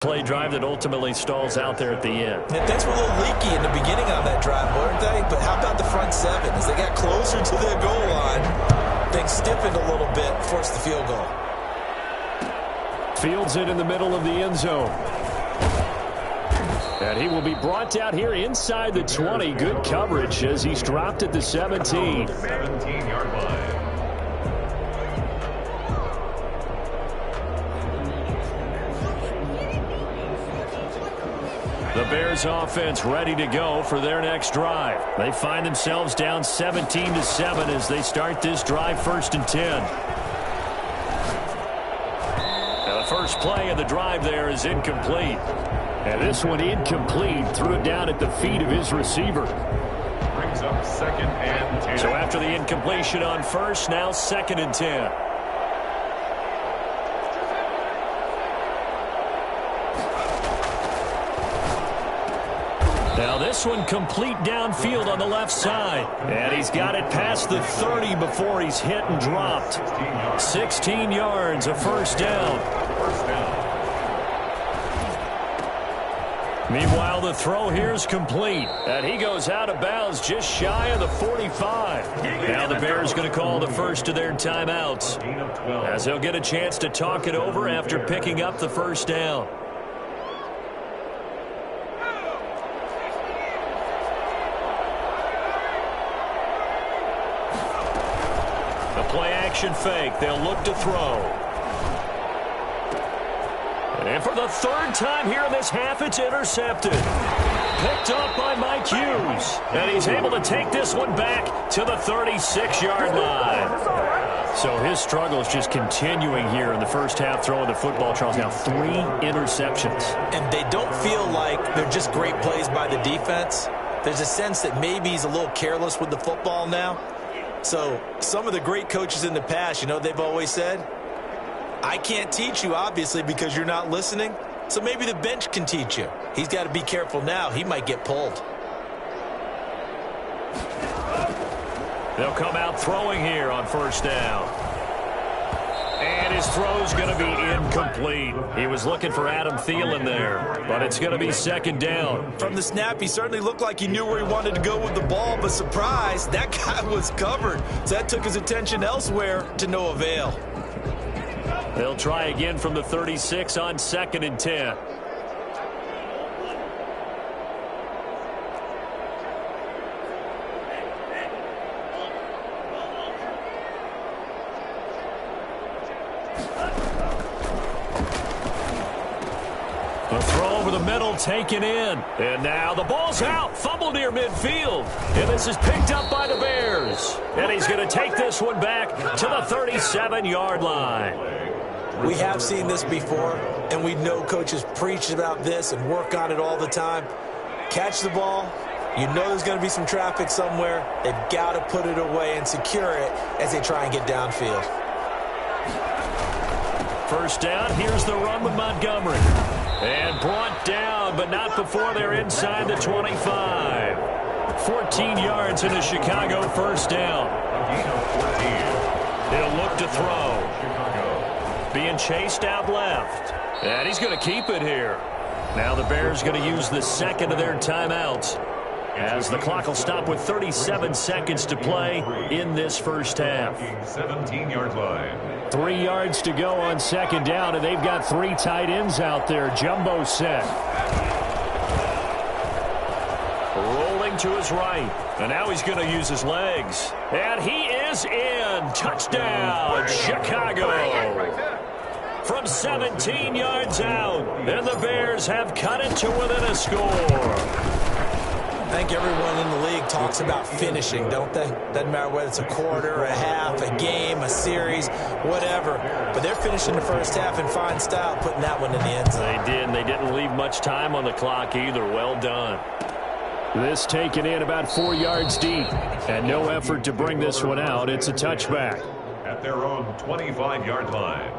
Play drive that ultimately stalls out there at the end. And things were a little leaky in the beginning on that drive, weren't they? But how about the front seven? As they got closer to their goal line, things stiffened a little bit, forced the field goal. Fields it in the middle of the end zone. And he will be brought down here inside the 20. Good coverage as he's dropped at the 17. 17-yard line. The Bears offense ready to go for their next drive. They find themselves down 17-7 as they start this drive 1st and 10. Now the first play of the drive there is incomplete. And this one incomplete. Threw it down at the feet of his receiver. Brings up 2nd and 10. So after the incompletion on first, now 2nd and 10. Now this one complete downfield on the left side. And he's got it past the 30 before he's hit and dropped. 16 yards, a first down. Meanwhile, the throw here is complete. And he goes out of bounds just shy of the 45. Now the Bears going to call the first of their timeouts, as they'll get a chance to talk it over after picking up the first down. Play-action fake. They'll look to throw. And for the 3rd time here in this half, it's intercepted. Picked up by Mike Hughes. And he's able to take this one back to the 36-yard line. So his struggle is just continuing here in the first half, throwing the football. Charles, now 3 interceptions. And they don't feel like they're just great plays by the defense. There's a sense that maybe he's a little careless with the football now. So some of the great coaches in the past, you know, they've always said, I can't teach you, obviously, because you're not listening. So maybe the bench can teach you. He's got to be careful now. He might get pulled. They'll come out throwing here on first down. And his throw's going to be incomplete. He was looking for Adam Thielen there, but it's going to be 2nd down. From the snap, he certainly looked like he knew where he wanted to go with the ball, but surprise, that guy was covered. So that took his attention elsewhere to no avail. They'll try again from the 36 on 2nd and 10. The throw over the middle taken in. And now the ball's out. Fumble near midfield. And this is picked up by the Bears. And he's going to take this one back to the 37-yard line. We have seen this before, and we know coaches preach about this and work on it all the time. Catch the ball. You know there's going to be some traffic somewhere. They've got to put it away and secure it as they try and get downfield. First down, here's the run with Montgomery. And brought down, but not before they're inside the 25. 14 yards in a Chicago first down. He'll look to throw. Being chased out left. And he's going to keep it here. Now the Bears going to use the 2nd of their timeouts, as the clock will stop with 37 seconds to play in this first half. 17-yard line. 3 yards to go on 2nd down, and they've got 3 tight ends out there. Jumbo set. Rolling to his right. And now he's going to use his legs. And he is in. Touchdown, Chicago. From 17 yards out. And the Bears have cut it to within a score. I think everyone in the league talks about finishing, don't they? Doesn't matter whether it's a quarter, a half, a game, a series, whatever. But they're finishing the first half in fine style, putting that one in the end zone. They did, and they didn't leave much time on the clock either. Well done. This taken in about 4 yards deep, and no effort to bring this one out. It's a touchback. At their own 25-yard line.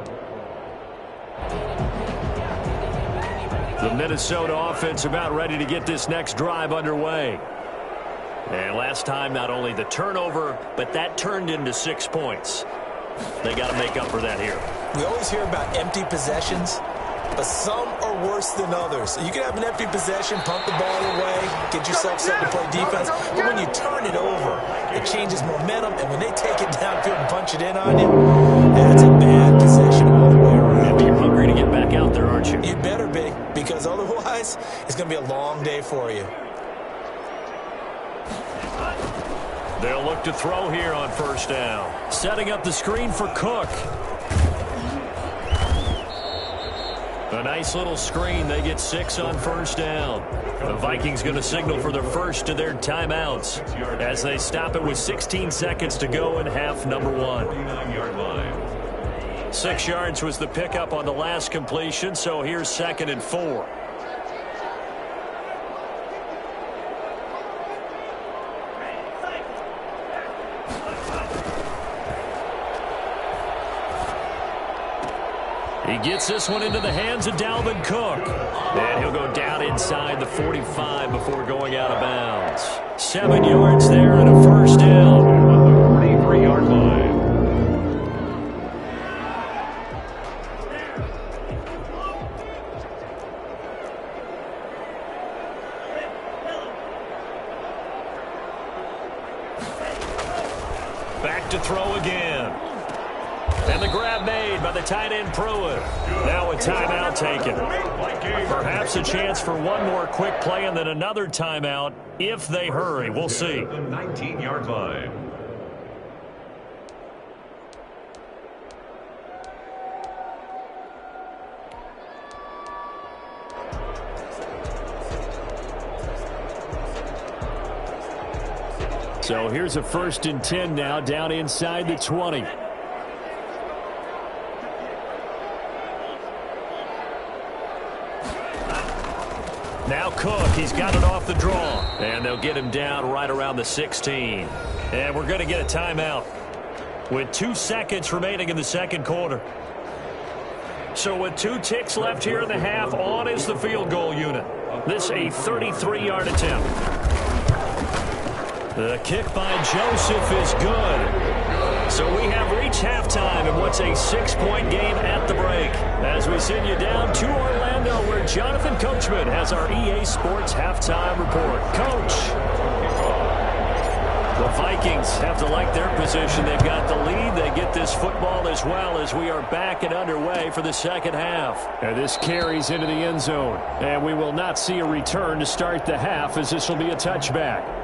The Minnesota offense about ready to get this next drive underway. And last time, not only the turnover, but that turned into 6 points. They got to make up for that here. We always hear about empty possessions, but some are worse than others. You can have an empty possession, pump the ball away, get yourself set to play defense, but when you turn it over, it changes momentum, and when they take it downfield and punch it in on you, that's a bad possession all the way around. You're hungry to get back out there, aren't you? You better be, because otherwise, it's going to be a long day for you. They'll look to throw here on first down. Setting up the screen for Cook. A nice little screen. They get 6 on first down. The Vikings going to signal for the first of their timeouts as they stop it with 16 seconds to go in half number 1. 49-yard line. 6 yards was the pickup on the last completion, so here's 2nd and 4. He gets this one into the hands of Dalvin Cook. And he'll go down inside the 45 before going out of bounds. 7 yards there and a first down. On the 43-yard line. Back to throw again. And the grab made by the tight end Pruitt. Now a timeout taken. Perhaps a chance for one more quick play and then another timeout if they hurry. We'll see. The 19-yard line. So here's a 1st and 10 now down inside the 20. Now Cook, he's got it off the draw. And they'll get him down right around the 16. And we're going to get a timeout with 2 seconds remaining in the second quarter. So with 2 ticks left here in the half, on is the field goal unit. This a 33-yard attempt. The kick by Joseph is good. So we have reached halftime in what's a 6-point game at the break. As we send you down to Orlando, where Jonathan Coachman has our EA Sports halftime report. Coach, the Vikings have to like their position. They've got the lead. They get this football as well as we are back and underway for the second half. And this carries into the end zone. And we will not see a return to start the half, as this will be a touchback.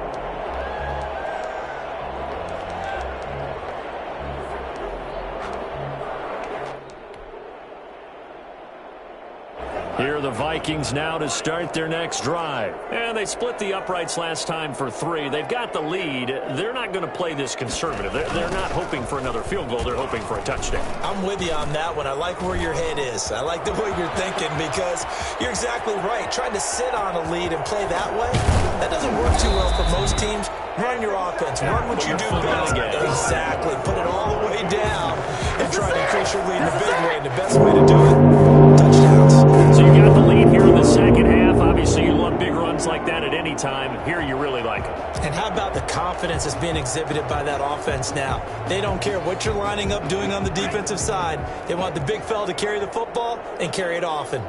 Here are the Vikings now to start their next drive. And they split the uprights last time for 3. They've got the lead. They're not going to play this conservative. They're not hoping for another field goal. They're hoping for a touchdown. I'm with you on that one. I like where your head is. I like the way you're thinking, because you're exactly right. Trying to sit on a lead and play that way, that doesn't work too well for most teams. Run your offense. Run what you do best. Exactly. Put it all the way down and try to increase your lead in a big way. And the best way to do it, touchdowns. So you got the lead here in the second half. Obviously, you love big runs like that at any time. Here, you really like it. And how about the confidence that's being exhibited by that offense now? They don't care what you're lining up doing on the defensive side. They want the big fella to carry the football and carry it often.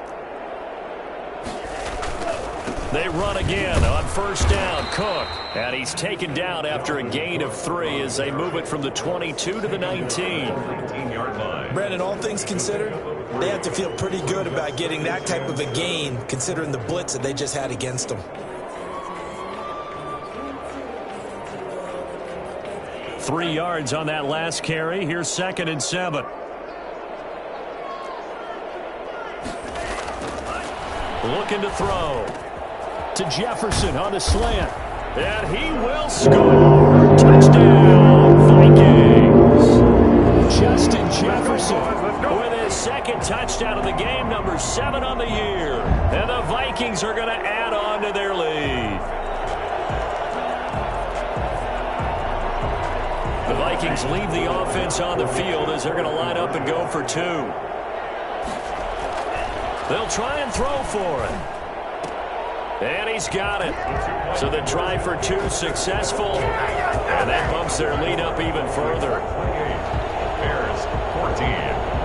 They run again on first down. Cook. And he's taken down after a gain of 3 as they move it from the 22 to the 19. 19-yard line. Brandon, all things considered, they have to feel pretty good about getting that type of a gain, considering the blitz that they just had against them. 3 yards on that last carry. Here's 2nd and 7. Looking to throw. To Jefferson on the slant. And he will score. Touchdown, Vikings. Justin Jefferson with his 2nd touchdown of the game, number 7 on the year. And the Vikings are going to add on to their lead. The Vikings leave the offense on the field as they're going to line up and go for 2. They'll try and throw for it. And he's got it. So the try for 2 successful. And that bumps their lead up even further. Bears 14.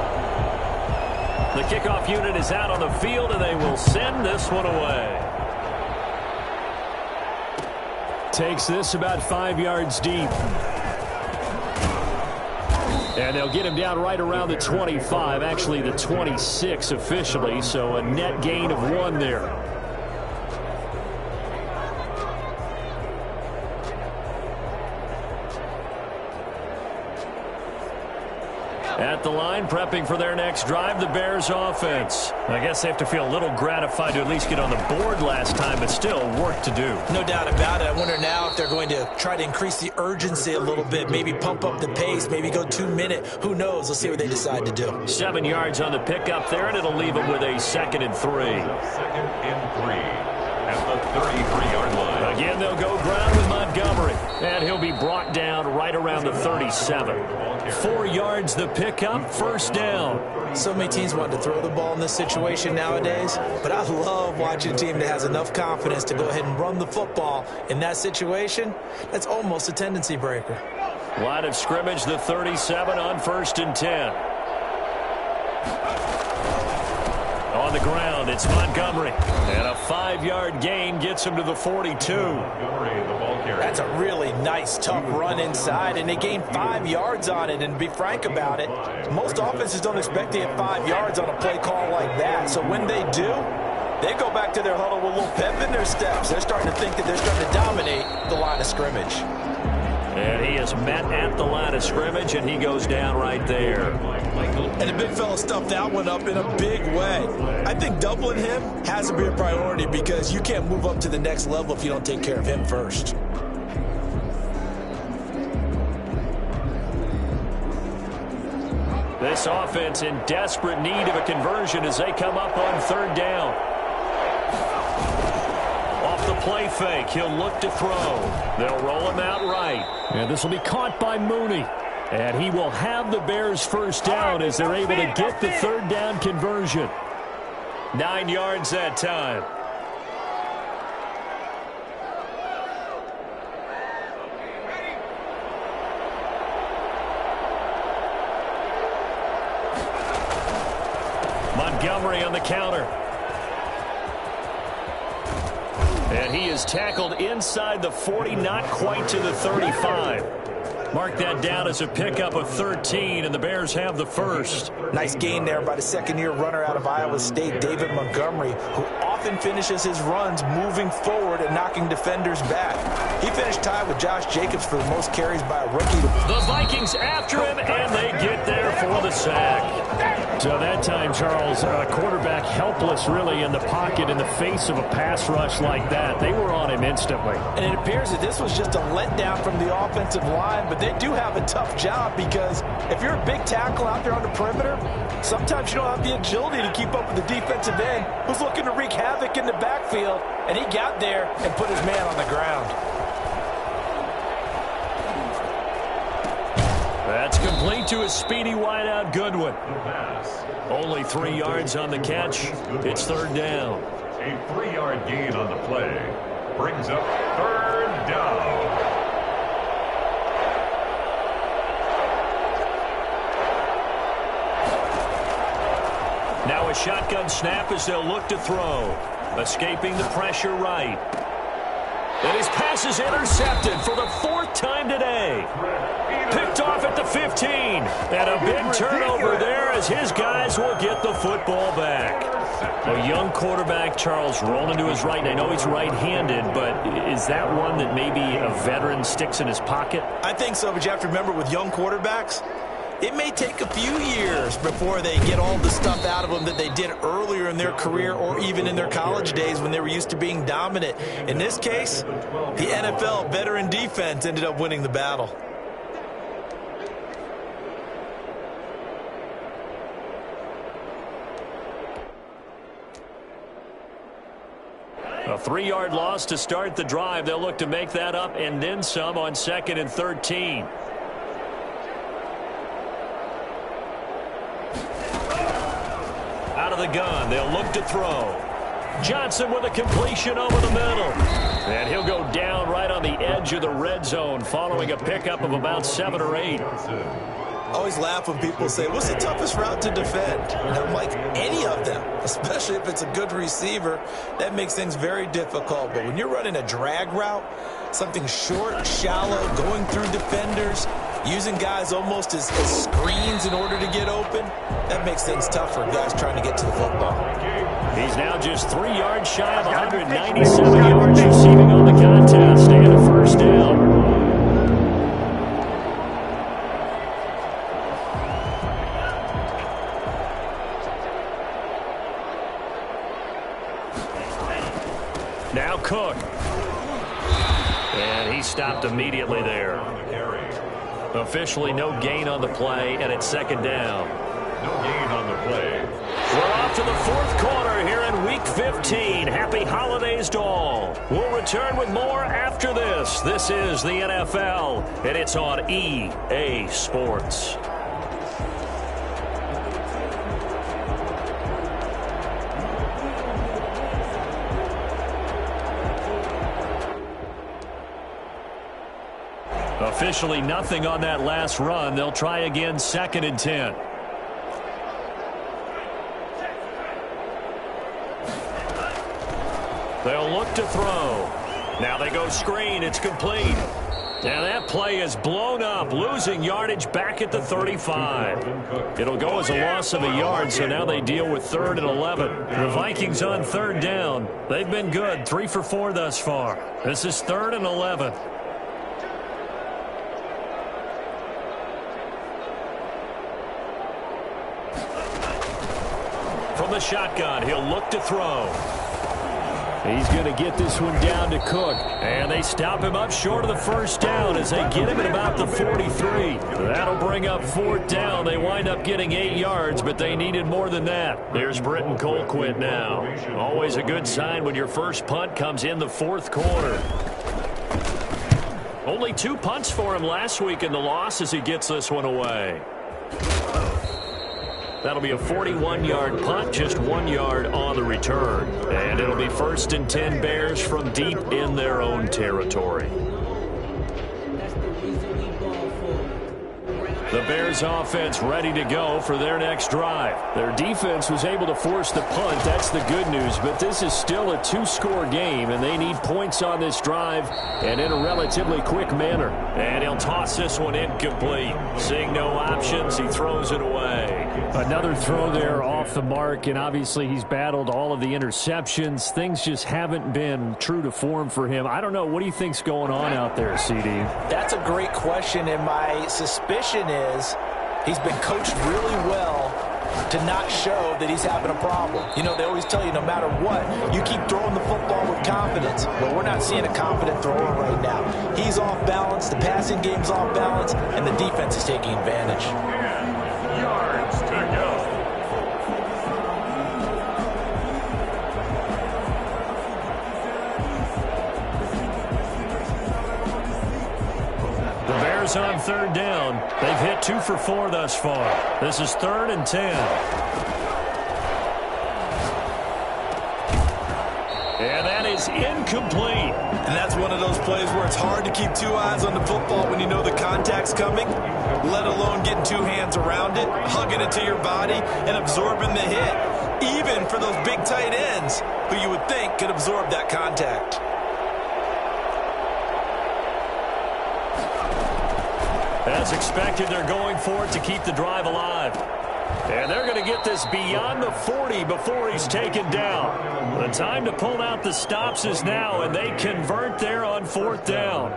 The kickoff unit is out on the field, and they will send this one away. Takes this about 5 yards deep. And they'll get him down right around the 25, actually the 26 officially, so a net gain of 1 there. At the line, prepping for their next drive, the Bears offense. I guess they have to feel a little gratified to at least get on the board last time, but still work to do. No doubt about it. I wonder now if they're going to try to increase the urgency a little bit, maybe pump up the pace, maybe go 2-minute. Who knows? Let's see what they decide to do. 7 yards on the pickup there, and it'll leave them with a 2nd and 3. 2nd and 3 at the 33-yard line. Again, they'll go ground with Montgomery, and he'll be brought down right around the 37. 4 yards the pickup, 1st down. So many teams want to throw the ball in this situation nowadays, but I love watching a team that has enough confidence to go ahead and run the football. In that situation, that's almost a tendency breaker. Line of scrimmage, the 37 on 1st and 10. On the ground, it's Montgomery. And a 5-yard gain gets him to the 42. That's a really nice, tough run inside, and they gained 5 yards on it. And to be frank about it, most offenses don't expect to get 5 yards on a play call like that. So when they do, they go back to their huddle with a little pep in their steps. They're starting to think that they're starting to dominate the line of scrimmage. And he is met at the line of scrimmage, and he goes down right there. And the big fella stuffed that one up in a big way. I think doubling him has to be a priority because you can't move up to the next level if you don't take care of him first. This offense in desperate need of a conversion as they come up on 3rd down. Off the play fake, he'll look to throw. They'll roll him out right. And this will be caught by Mooney. And he will have the Bears 1st down as they're able to get the 3rd down conversion. 9 yards that time. Montgomery on the counter. And he is tackled inside the 40, not quite to the 35. Mark that down as a pickup of 13, and the Bears have the 1st. Nice gain there by the 2nd-year runner out of Iowa State, David Montgomery, who often finishes his runs moving forward and knocking defenders back. He finished tied with Josh Jacobs for the most carries by a rookie. The Vikings after him, and they get there for the sack. So that time, Charles, quarterback helpless really in the pocket in the face of a pass rush like that. They were on him instantly. And it appears that this was just a letdown from the offensive line, but they do have a tough job because if you're a big tackle out there on the perimeter, sometimes you don't have the agility to keep up with the defensive end who's looking to wreak havoc in the backfield, and he got there and put his man on the ground. That's complete to a speedy wideout Goodwin. Only 3 yards on the catch. It's 3rd down. A 3-yard gain on the play brings up 3rd down. Now a shotgun snap as they'll look to throw. Escaping the pressure right. And his pass is intercepted for the 4th time today. Picked off at the 15. And a big turnover there as his guys will get the football back. A young quarterback, Charles, rolling to his right. And I know he's right-handed, but is that one that maybe a veteran sticks in his pocket? I think so, but you have to remember with young quarterbacks, it may take a few years before they get all the stuff out of them that they did earlier in their career or even in their college days when they were used to being dominant. In this case, the NFL veteran defense ended up winning the battle. A 3-yard loss to start the drive. They'll look to make that up and then some on 2nd and 13. Out of the gun, they'll look to throw. Johnson with a completion over the middle. And he'll go down right on the edge of the red zone following a pickup of about 7 or 8. I always laugh when people say, what's the toughest route to defend? And I'm like, any of them, especially if it's a good receiver. That makes things very difficult. But when you're running a drag route, something short, shallow, going through defenders, using guys almost as screens in order to get open, that makes things tough for guys trying to get to the football. He's now just 3 yards shy of 197 yards receiving on the contest and a first down. Now Cook. And he stopped immediately there. Officially no gain on the play, and it's second down. No gain on the play. We're off to the fourth quarter here in Week 15. Happy holidays to all. We'll return with more after this. This is the NFL, and it's on EA Sports. Officially nothing on that last run. They'll try again, 2nd and 10. They'll look to throw. Now they go screen. It's complete. Now that play is blown up, losing yardage back at the 35. It'll go as a loss of a yard, so now they deal with 3rd and 11. The Vikings on 3rd down. They've been good, 3 for 4 thus far. This is 3rd and 11. From the shotgun, he'll look to throw. He's going to get this one down to Cook. And they stop him up short of the first down as they get him at about the 43. That'll bring up 4th down. They wind up getting 8 yards, but they needed more than that. There's Britton Colquitt now. Always a good sign when your first punt comes in the 4th quarter. Only 2 punts for him last week in the loss as he gets this one away. That'll be a 41-yard punt, just 1 yard on the return. And it'll be 1st and 10 Bears from deep in their own territory. The Bears offense ready to go for their next drive. Their defense was able to force the punt. That's the good news. But this is still a 2-score game, and they need points on this drive and in a relatively quick manner. And he'll toss this one incomplete. Seeing no options, he throws it away. Another throw there off the mark, and obviously he's battled all of the interceptions. Things just haven't been true to form for him. I don't know. What do you think's going on out there, CD? That's a great question, and my suspicion is he's been coached really well to not show that he's having a problem. You know, they always tell you no matter what, you keep throwing the football with confidence. Well, we're not seeing a confident thrower right now. He's off balance, the passing game's off balance, and the defense is taking advantage. 10 yards to go. The Bears on 3rd down. They've hit 2 for 4 thus far. This is 3rd and 10. And that is incomplete. And that's one of those plays where it's hard to keep 2 eyes on the football when you know the contact's coming, let alone getting 2 hands around it, hugging it to your body, and absorbing the hit, even for those big tight ends who you would think could absorb that contact. As expected, they're going for it to keep the drive alive. And they're going to get this beyond the 40 before he's taken down. The time to pull out the stops is now, and they convert there on 4th down.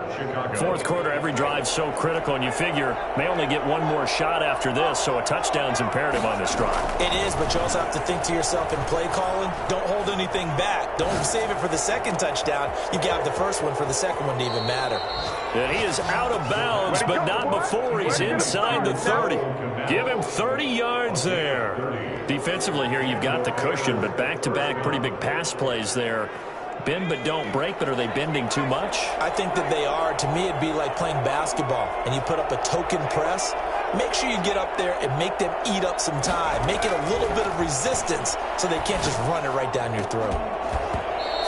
4th quarter, every drive's so critical, and you figure may only get 1 more shot after this, so a touchdown's imperative on this drive. It is, but you also have to think to yourself in play calling, don't hold anything back. Don't save it for the 2nd touchdown. You got the first one for the 2nd one to even matter. And he is out of bounds, but not before he's inside the 30. Give him 30 yards there. Defensively here, you've got the cushion, but back-to-back pretty big pass plays there. Bend but don't break, but are they bending too much? I think that they are. To me, it'd be like playing basketball, and you put up a token press. Make sure you get up there and make them eat up some time. Make it a little bit of resistance so they can't just run it right down your throat.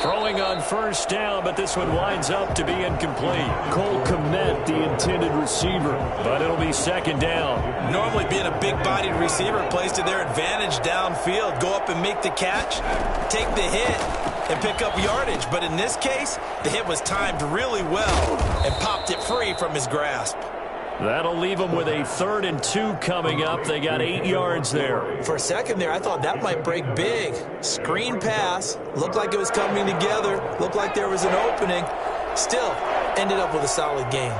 Throwing on first down, but this one winds up to be incomplete. Cole Kmet, the intended receiver. But it'll be second down. Normally being a big-bodied receiver plays to their advantage downfield. Go up and make the catch, take the hit, and pick up yardage. But in this case, the hit was timed really well and popped it free from his grasp. That'll leave them with a 3rd and 2 coming up. They got 8 yards there. For a second there, I thought that might break big. Screen pass. Looked like it was coming together. Looked like there was an opening. Still, ended up with a solid game.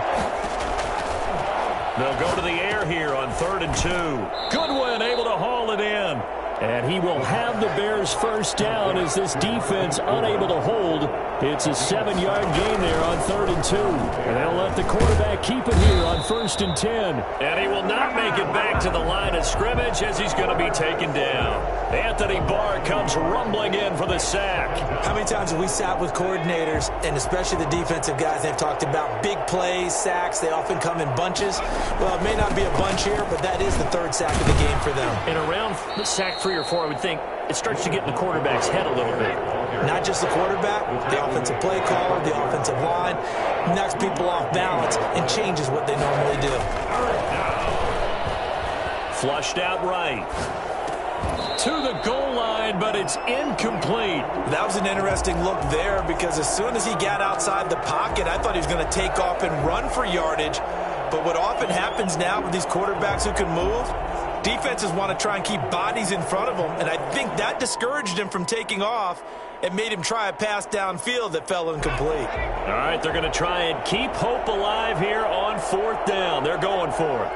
They'll go to the air here on 3rd and 2. Goodwin able to haul it in. And he will have the Bears first down as this defense unable to hold. It's a 7-yard gain there on 3rd and 2. And they'll let the quarterback keep it here on 1st and 10. And he will not make it back to the line of scrimmage as he's going to be taken down. Anthony Barr comes rumbling in for the sack. How many times have we sat with coordinators, and especially the defensive guys, they've talked about big plays, sacks. They often come in bunches. Well, it may not be a bunch here, but that is the 3rd sack of the game for them. And around the sack 3 or 4, I would think it starts to get in the quarterback's head a little bit. Not just the quarterback, the offensive play caller, the offensive line, knocks people off balance and changes what they normally do. Flushed out right. To the goal line, but it's incomplete. That was an interesting look there because as soon as he got outside the pocket, I thought he was going to take off and run for yardage. But what often happens now with these quarterbacks who can move, defenses want to try and keep bodies in front of them, and I think that discouraged him from taking off and made him try a pass downfield that fell incomplete. All right, they're going to try and keep hope alive here on 4th down. They're going for it.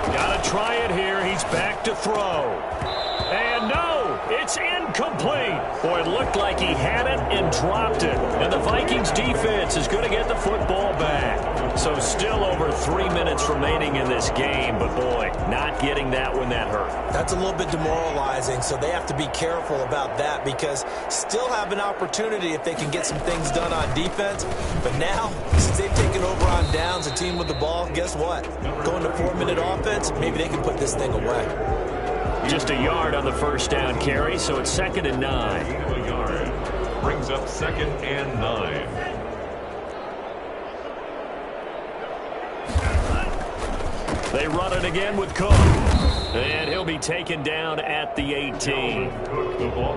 Got to try it here. He's back to throw. And no, it's incomplete. Boy, it looked like he had it and dropped it. And the Vikings defense is going to get the football back. So still over 3 minutes remaining in this game. But boy, not getting that when that hurt. That's a little bit demoralizing, so they have to be careful about that because still have an opportunity if they can get some things done on defense. But now, since they've taken over on downs, a team with the ball, guess what? Going to 4-minute offense, maybe they can put this thing away. Just a yard on the first down carry, so it's 2nd and 9. A yard. Brings up 2nd and 9. They run it again with Cook. And he'll be taken down at the 18.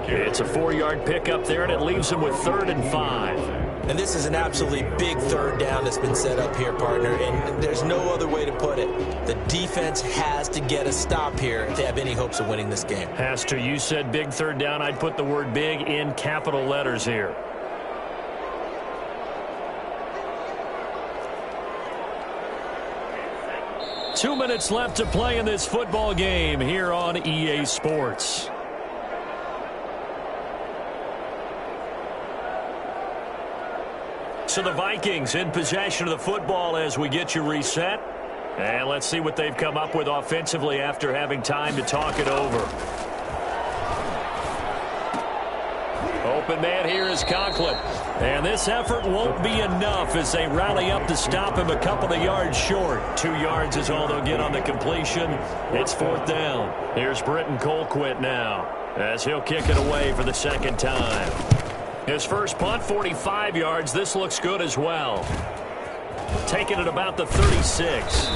It's a 4-yard pickup there, and it leaves him with 3rd and 5. And this is an absolutely big 3rd down that's been set up here, partner, and there's no other way to put it. The defense has to get a stop here if they have any hopes of winning this game. Has to. You said big 3rd down. I'd put the word big in capital letters here. Two minutes left to play in this football game here on EA Sports. So the Vikings in possession of the football as we get you reset. And let's see what they've come up with offensively after having time to talk it over. Open man here is Conklin. And this effort won't be enough as they rally up to stop him a couple of yards short. 2 yards is all they'll get on the completion. It's 4th down. Here's Britton Colquitt now as he'll kick it away for the 2nd time. His first punt, 45 yards. This looks good as well. Taking it about the 36.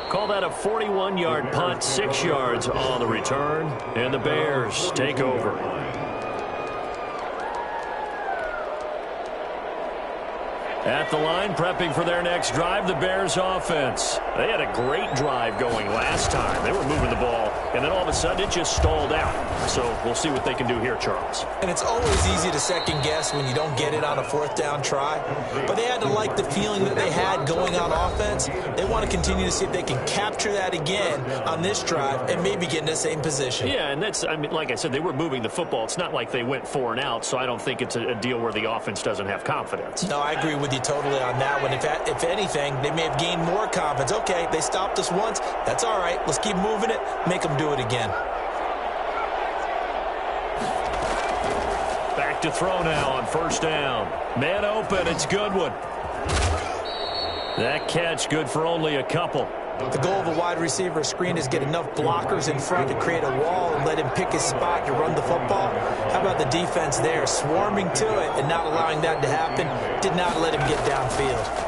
Call that a 41-yard punt, 6 yards on the return. And the Bears take over. At the line, prepping for their next drive, the Bears offense. They had a great drive going last time. They were moving the ball, and then all of a sudden it just stalled out. So we'll see what they can do here, Charles. And it's always easy to second guess when you don't get it on a 4th down try. But they had to like the feeling that they had going on offense. They want to continue to see if they can capture that again on this drive and maybe get in the same position. Yeah, and that's, I mean, like I said, they were moving the football. It's not like they went 4 and out, so I don't think it's a deal where the offense doesn't have confidence. No, I agree with you totally on that one. If anything, they may have gained more confidence. Okay, they stopped us once. That's all right. Let's keep moving it. Make them do it again. Back to throw now on 1st down. Man open. It's Goodwin. That catch good for only a couple. The goal of a wide receiver screen is get enough blockers in front to create a wall and let him pick his spot to run the football. How about the defense there, swarming to it and not allowing that to happen? Did not let him get downfield.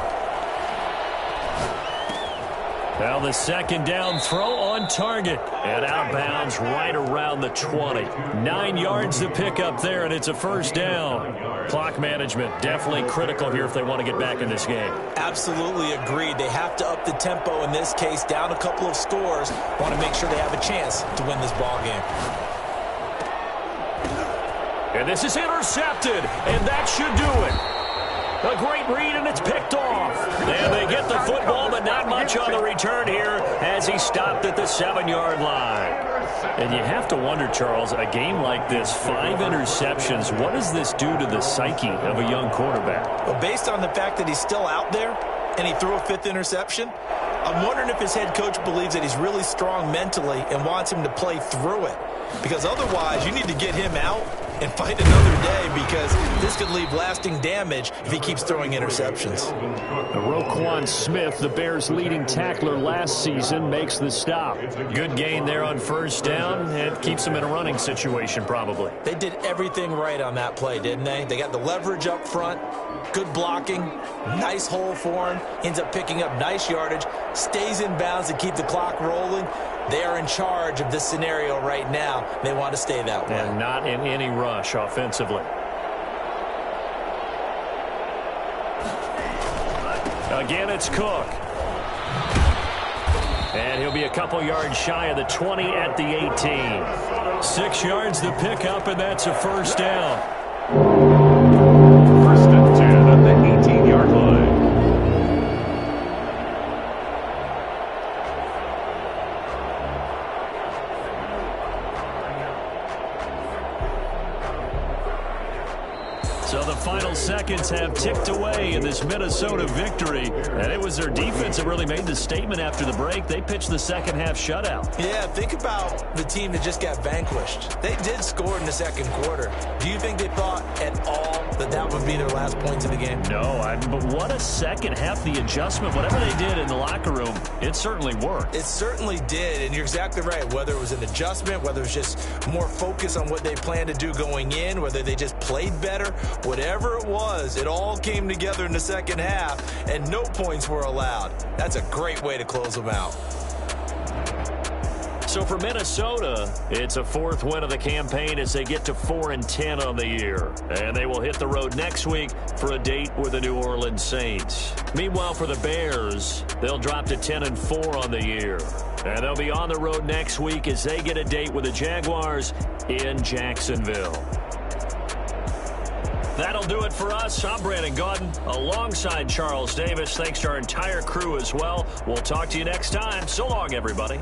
Well, the second down throw on target and out of bounds right around the 20. 9 yards to pick up there, and it's a first down. Clock management definitely critical here if they want to get back in this game. Absolutely agreed. They have to up the tempo in this case, down a couple of scores. Want to make sure they have a chance to win this ball game. And this is intercepted, and that should do it. A great read, and it's picked off. And they get the football, but not much on the return here as he stopped at the 7-yard line. And you have to wonder, Charles, a game like this, 5 interceptions, what does this do to the psyche of a young quarterback? Well, based on the fact that he's still out there and he threw a 5th interception, I'm wondering if his head coach believes that he's really strong mentally and wants him to play through it. Because otherwise, you need to get him out and fight another day, because this could leave lasting damage if he keeps throwing interceptions. Roquan Smith, the Bears' leading tackler last season, makes the stop. Good gain there on first down, and keeps him in a running situation probably. They did everything right on that play, didn't they? They got the leverage up front, good blocking, nice hole for him, ends up picking up nice yardage, stays in bounds to keep the clock rolling. They are in charge of this scenario right now. They want to stay that way. And not in any rush offensively. Again, it's Cook. And he'll be a couple yards shy of the 20 at the 18. 6 yards to pick up, and that's a first down. First and 10 at the 18-yard line. So the final seconds have ticked away in this Minnesota victory. And it was their defense that really made the statement after the break. They pitched the second half shutout. Yeah, think about the team that just got vanquished. They did score in the second quarter. Do you think they thought at all that that would be their last points of the game? No, but what a second half. The adjustment, whatever they did in the locker room, it certainly worked. It certainly did, and you're exactly right. Whether it was an adjustment, whether it was just more focus on what they planned to do going in, whether they just played better, whatever it was, it all came together in the second half, and no points were allowed. That's a great way to close them out. So for Minnesota, it's a 4th win of the campaign as they get to 4-10 on the year. And they will hit the road next week for a date with the New Orleans Saints. Meanwhile, for the Bears, they'll drop to 10-4 on the year. And they'll be on the road next week as they get a date with the Jaguars in Jacksonville. That'll do it for us. I'm Brandon Gaudin alongside Charles Davis. Thanks to our entire crew as well. We'll talk to you next time. So long, everybody.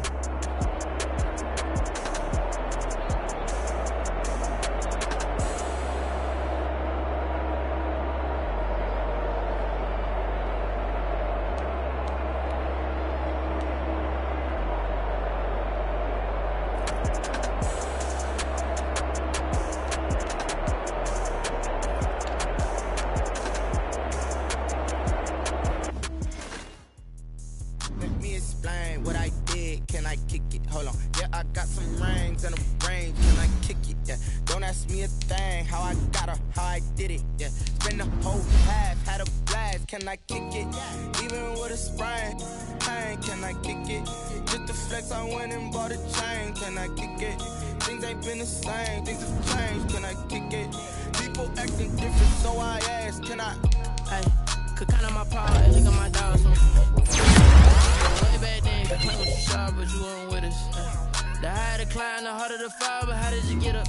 Can I kick it? Even with a sprain, pain, can I kick it? Just to flex, I went and bought a chain. Can I kick it? Things ain't been the same, things have changed. Can I kick it? People acting different, so I asked, can I? Hey, could count on my power, and look at my dogs. Way back then, you playing with the sharp, but you weren't with us. The higher the climb, the harder the fall, but how did you get up?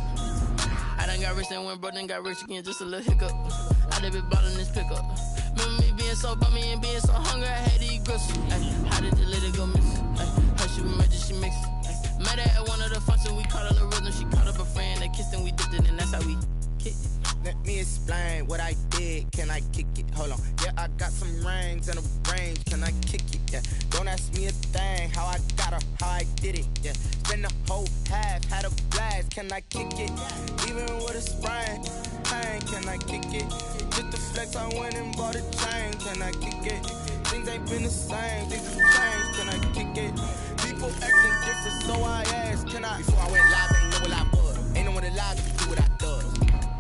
I done got rich and went broke, then got rich again, just a little hiccup. I done been ballin' this pickup. Remember me being so bummy and being so hungry, I had to eat gristle. How did you let it go miss? How she was magic, she mixed. Met her at one of the functions, we caught her the rhythm. She caught up a friend, they kissed and we dipped it, and that's how we kicked it. Let me explain what I did. Can I kick it? Hold on. Yeah, I got some rings and a range. Can I kick it? Yeah. Don't ask me a thing. How I got her, how I did it. Yeah. Spend the whole half, had a blast. Can I kick it? Even with a sprain, pain. Can I kick it? Just to flex, I went and bought a chain. Can I kick it? Things ain't been the same, things have changed, can I kick it? People acting different, so I asked, can I? Before I went live, ain't know what I was. Ain't no one alive to do what I does.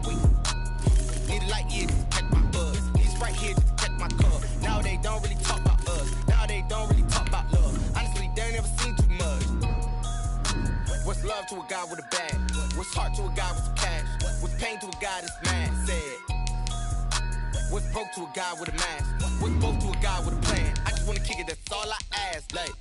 Wait, need a light here to check my buzz. These right here to check my cup. Now they don't really talk about us. Now they don't really talk about love. Honestly, they ain't never seen too much. What's love to a guy with a bag? What's heart to a guy with some cash? What's pain to a guy that's mad? Said. What's broke to a guy with a mask? What's broke to a guy with a plan? I just wanna kick it, that's all I ask. Like,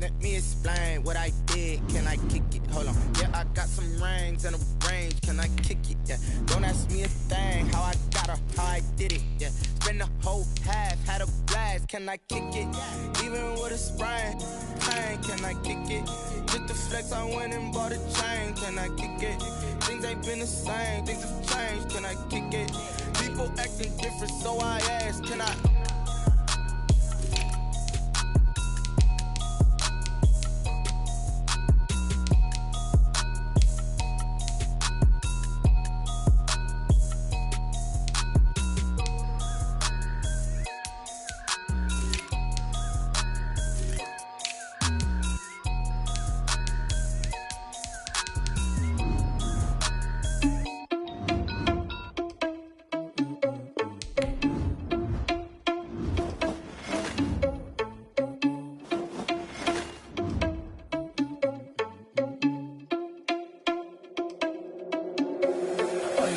let me explain what I did. Can I kick it? Hold on. Yeah, I got some rings and a range. Can I kick it? Yeah. Don't ask me a thing. How I got her, how I did it. Yeah. Spend the whole half, had a blast. Can I kick it? Even with a sprain, pain. Can I kick it? Just the flex, I went and bought a chain. Can I kick it? Things ain't been the same. Things have changed. Can I kick it? People acting different, so I ask. Can I?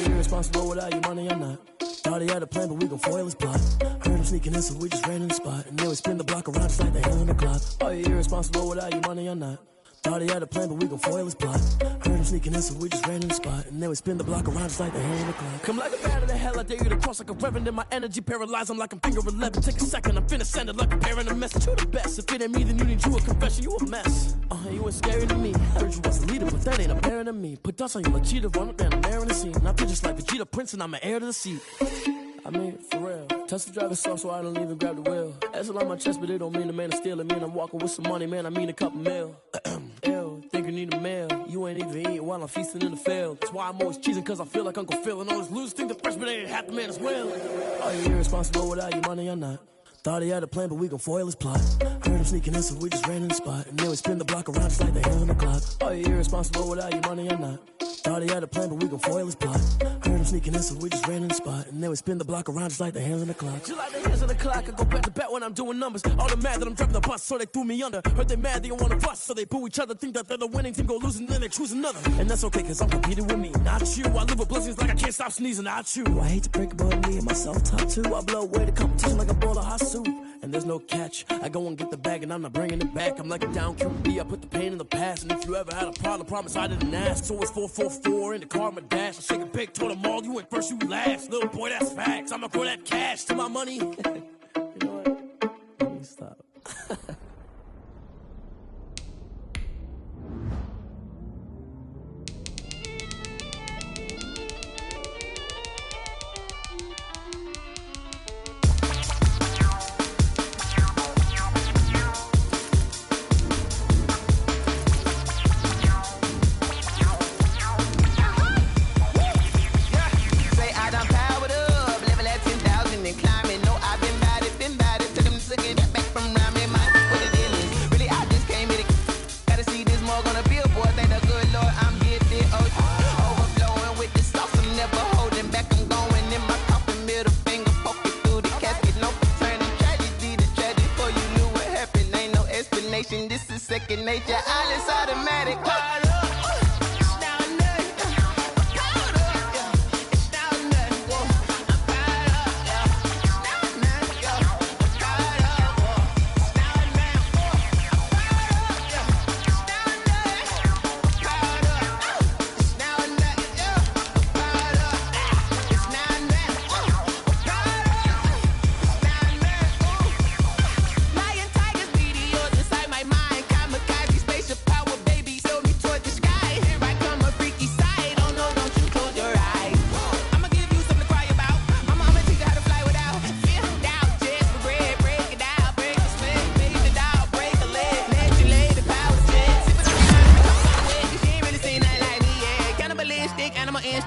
Irresponsible without your money or not. Thought he had a plan, but we gon' foil his plot. Heard him sneaking in, so we just ran in the spot. And then we spin the block around just like the hell in the clock. Are you irresponsible without your money or not? Thought he had a plan, but we gon' foil his plot. Heard him sneaking in, so we just ran in the spot. And then we spin the block around just like the hell in the clock. Come like a bat of the hell, I dare you to cross like a reverend. In my energy paralyzed, I'm like I'm finger 11. Take a second, I'm finna send it like a parent a message to the best. If it ain't me, then you need you a confession, you a mess. You ain't scary to me. Heard you was a leader, but that ain't apparent to me. Put dust on you like cheetah, run up down the air in the scene. I feel just like Vegeta Prince, and I'm an heir to the seat. I mean, for real. Tesla driver soft, so I don't even grab the wheel. That's on my chest, but it don't mean the man is stealing. Mean I'm walking with some money, man. I mean a couple mil. Ew, think you need a meal. You ain't even eating while I'm feasting in the field. That's why I'm always cheesing, cause I feel like Uncle Phil. And all those losers think the freshman ain't half the man as well. Are you irresponsible without your money or not? Thought he had a plan, but we gon' foil his plot. Heard him sneaking in, so we just ran in the spot. And then we spin the block around just like the hell in the clock. Are you irresponsible without your money or not? Thought he had a plan, but we gon' foil his plot. Heard him sneaking in, so we just ran in the spot. And then we spin the block around just like the hands on the clock. Just like the hands on the clock, I go back to back when I'm doing numbers. All the mad that I'm driving the bus, so they threw me under. Heard they mad, they don't wanna bust, so they boo each other. Think that they're the winning team, go losing, then they choose another. And that's okay, cause I'm competing with me, not you. I live with blessings like I can't stop sneezing, not you. I hate to break it, but me and myself top two. I blow away the competition like a bowl of hot soup. And there's no catch. I go and get the bag and I'm not bringing it back. I'm like a down QB, I put the pain in the past. And if you ever had a problem, promise I didn't ask. So it's 444 in the car, my dash. I shake a big, told them all, you went first, you last. Little boy, that's facts. I'ma throw that cash to my money. You know what? Let me stop. This is second nature, all is automatic.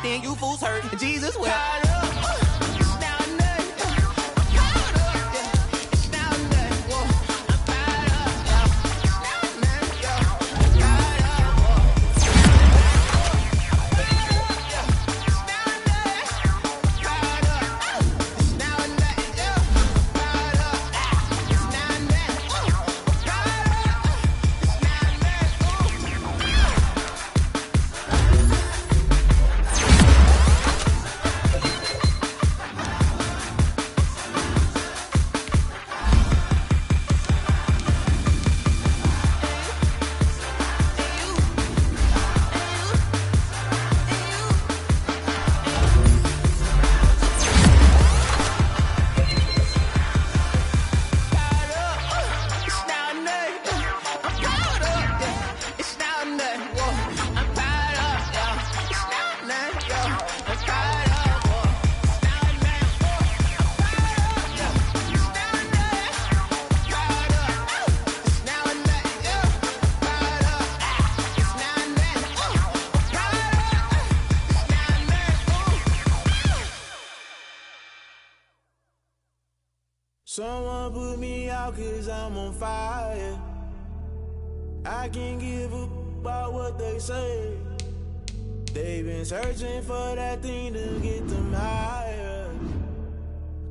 You fools hurt. Jesus will. It's now Someone put me out 'cause I'm on fire. I can't give a about what they say. They've been searching for that thing to get them higher.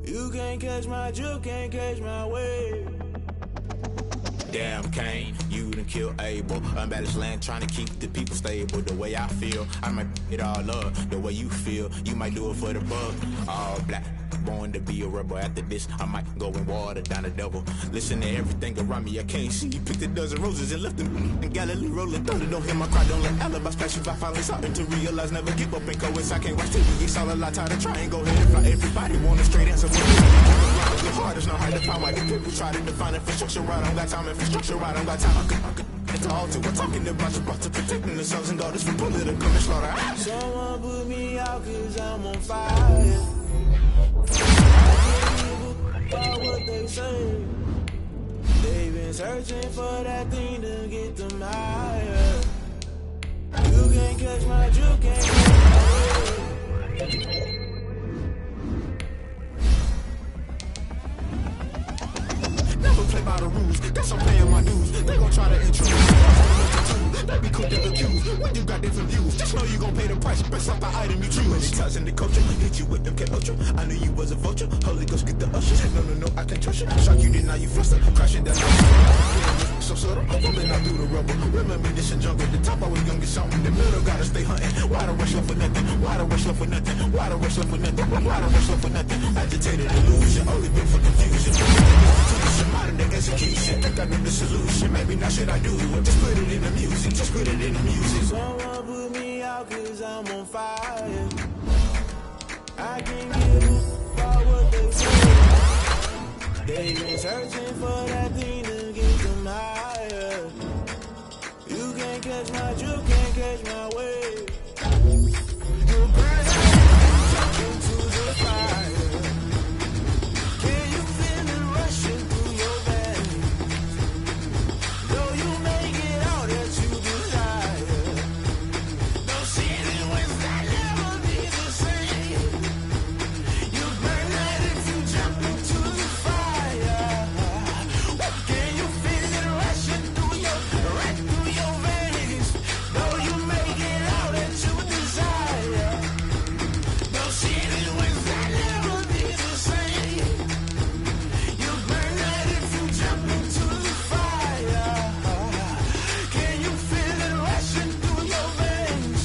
You can't catch my drift, can't catch my wave. Damn, Kane, you done killed Abel. Unbalanced land, trying to keep the people stable. The way I feel, I might it all up. The way you feel, you might do it for the bug. All black, born to be a rebel. After this, I might go and water down the devil. Listen to everything around me, I can't see. Picked a dozen roses and left them in Galilee rolling thunder. Don't hear my cry, don't let alibis flash. If I finally starting to realize, never give up and go. I can't watch TV, it's all a lot, tired of trying. Go ahead and fly. Everybody want a straight answer. Your heart is not hard to find. Why the people try to define infrastructure? I don't got time. Infrastructure, I don't got time. I could talk to. We're talking about your to protecting the sons and daughters from political slaughter. Someone put me out 'cause I'm on fire. About what they say. They've been searching for that thing to get them higher. You can't catch my drift, can't catch my wave. Never play by the rules, guess I'm paying my dues. They gon' try to intrude. They be quick to accuse when you got different views. Just know you gon' pay the price based off the item you choose. Many times in the culture, hit you with them ultra. I knew you was a vulture. Holy Ghost get the usher. No, I can't trust you. Shock you, then now you fluster. Crashing down. So subtle, rolling out through the rubble. Remember this a jungle. The top I was gonna get something. In the middle, gotta stay hunting. Why the rush left for nothing? Why the rush left for nothing? Why the rush left for nothing? Why the rush left for nothing? Agitated illusion, only been for confusion. Modern day execution, think I know the solution. Maybe not should I do it? Just put it in the music, just put it in the music. Someone put me out 'cause I'm on fire. I can't give a about what they say. They've been searching for that thing to get them higher. You can't catch my drift, can't catch my wave. You burn out into the fire. Can you feel it rushing through your veins? Though you make it out that you desire. No ceiling wins that never be the same. You burn out if you jump into the fire. Can you feel it rushing through your veins? Though you make it out that you desire. No ceiling wins that never be the same. You burn out if you jump into the fire. Can you feel it rushing through your veins?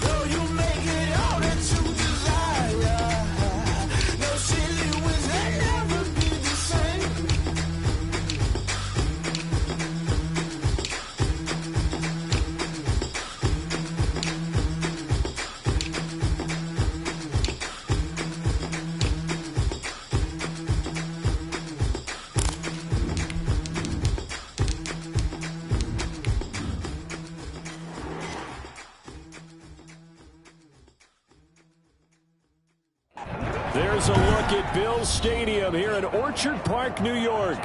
Though you make it all that you desire. No silly wins that never be the same. There's a look at Bills Stadium here in Orchard Park, New York.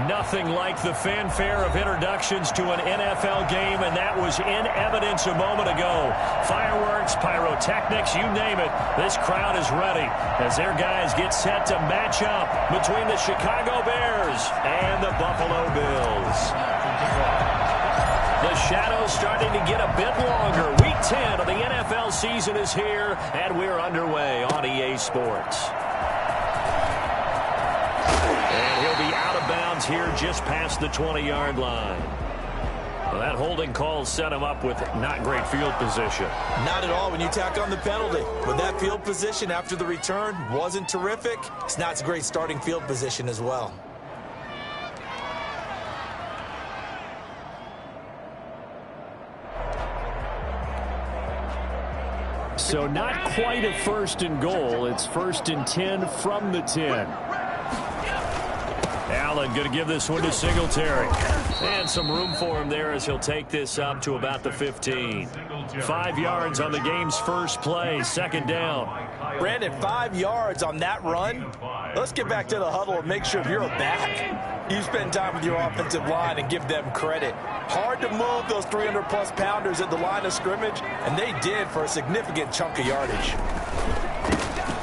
Nothing like the fanfare of introductions to an NFL game, and that was in evidence a moment ago. Fireworks, pyrotechnics, you name it. This crowd is ready as their guys get set to match up between the Chicago Bears and the Buffalo Bills. The shadow's starting to get a bit longer. Week 10 of the NFL season is here, and we're underway on EA Sports. And he'll be out of bounds here just past the 20-yard line. Well, that holding call set him up with not great field position. Not at all when you tack on the penalty. But that field position after the return wasn't terrific. It's not a great starting field position as well. So not quite a first and goal. It's 1st and 10 from the 10. Allen going to give this one to Singletary. And some room for him there as he'll take this up to about the 15. 5 yards on the game's first play. 2nd down. Brandon, 5 yards on that run. Let's get back to the huddle and make sure if you're a back, you spend time with your offensive line and give them credit. Hard to move those 300-plus pounders at the line of scrimmage, and they did for a significant chunk of yardage.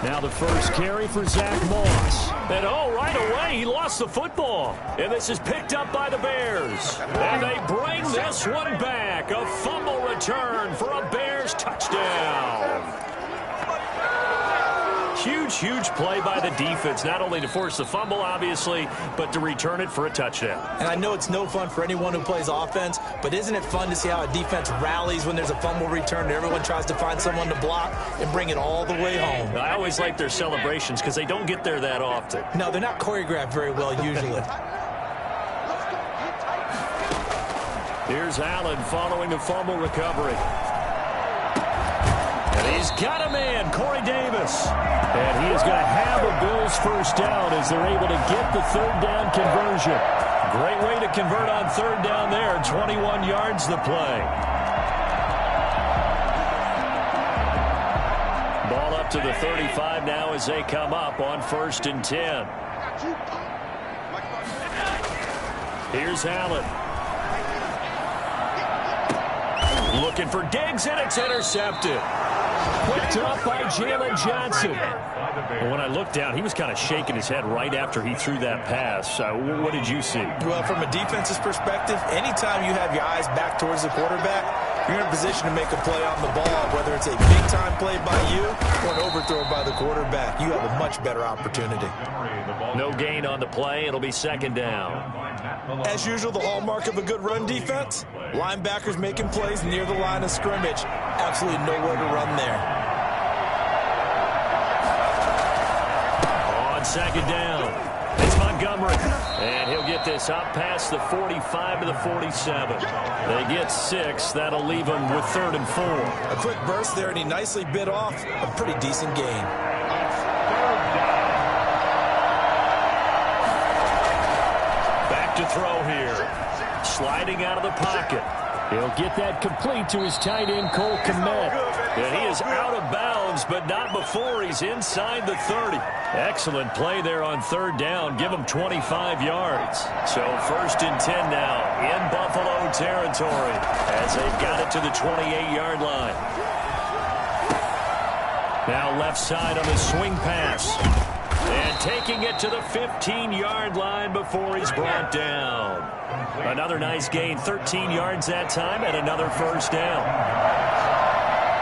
Now the first carry for Zach Moss. And right away, he lost the football. And this is picked up by the Bears. And they bring this one back. A fumble return for a Bears touchdown. Huge play by the defense, not only to force the fumble, obviously, but to return it for a touchdown. And I know it's no fun for anyone who plays offense, but isn't it fun to see how a defense rallies when there's a fumble return and everyone tries to find someone to block and bring it all the way home? I always like their celebrations because they don't get there that often. No, they're not choreographed very well usually. Here's Allen following the fumble recovery. And he's got a man, Corey Davis. And he is going to have a Bills first down as they're able to get the third down conversion. Great way to convert on third down there. 21 yards the play. Ball up to the 35 now as they come up on 1st and 10. Here's Allen. Looking for Diggs, and it's intercepted. Picked up by Jalen Johnson. And when I looked down, he was kind of shaking his head right after he threw that pass. What did you see? Well, from a defense's perspective, anytime you have your eyes back towards the quarterback, you're in a position to make a play on the ball, whether it's a big-time play by you or an overthrow by the quarterback. You have a much better opportunity. No gain on the play. It'll be 2nd down. As usual, the hallmark of a good run defense, linebackers making plays near the line of scrimmage. Absolutely nowhere to run there. On 2nd down, it's Montgomery. And he'll get this up past the 45 to the 47. They get 6. That'll leave them with 3rd and 4. A quick burst there, and he nicely bit off a pretty decent gain. To throw here. Sliding out of the pocket. He'll get that complete to his tight end, Cole Kmet. And he is out of bounds, but not before he's inside the 30. Excellent play there on 3rd down. Give him 25 yards. So 1st and 10 now in Buffalo territory as they've got it to the 28-yard line. Now left side on the swing pass. And taking it to the 15-yard line before he's brought down. Another nice gain, 13 yards that time, and another first down.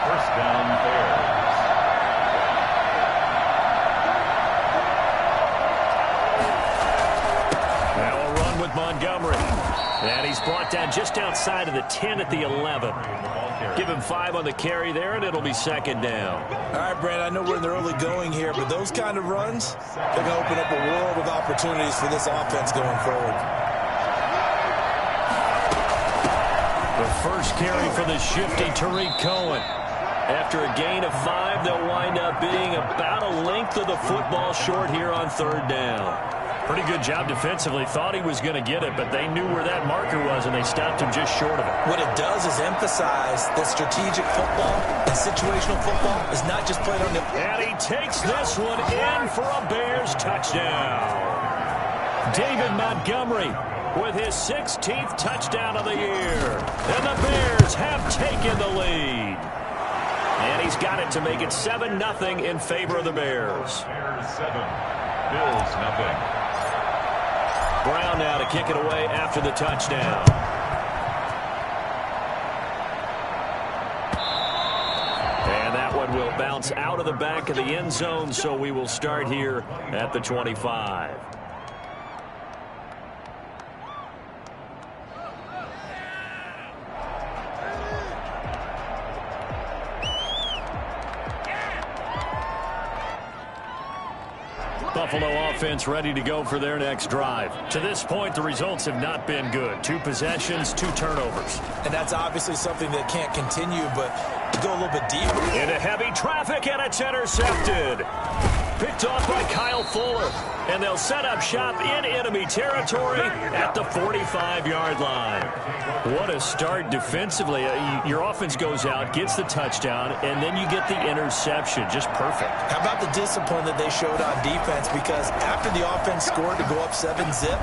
First down, Bears. Now a run with Montgomery. And he's brought down just outside of the 10 at the 11. Give him 5 on the carry there, and it'll be 2nd down. All right, Brand, I know we're in the early going here, but those kind of runs, they're going to open up a world of opportunities for this offense going forward. The first carry for the shifty Tariq Cohen. After a gain of 5, they'll wind up being about a length of the football short here on 3rd down. Pretty good job defensively. Thought he was going to get it, but they knew where that marker was, and they stopped him just short of it. What it does is emphasize that strategic football and situational football is not just played on the... And he takes this one in for a Bears touchdown. David Montgomery with his 16th touchdown of the year. And the Bears have taken the lead. And he's got it to make it 7-0 in favor of the Bears. Bears 7, Bills 0. Brown now to kick it away after the touchdown. And that one will bounce out of the back of the end zone, so we will start here at the 25. Buffalo offense ready to go for their next drive. To this point, the results have not been good. 2 possessions, 2 turnovers. And that's obviously something that can't continue, but to go a little bit deeper. Into heavy traffic, and it's intercepted. Picked off by Kyle Fuller. And they'll set up shop in enemy territory at the 45-yard line. What a start defensively. Your offense goes out, gets the touchdown, and then you get the interception. Just perfect. How about the discipline that they showed on defense? Because after the offense scored to go up 7-zip,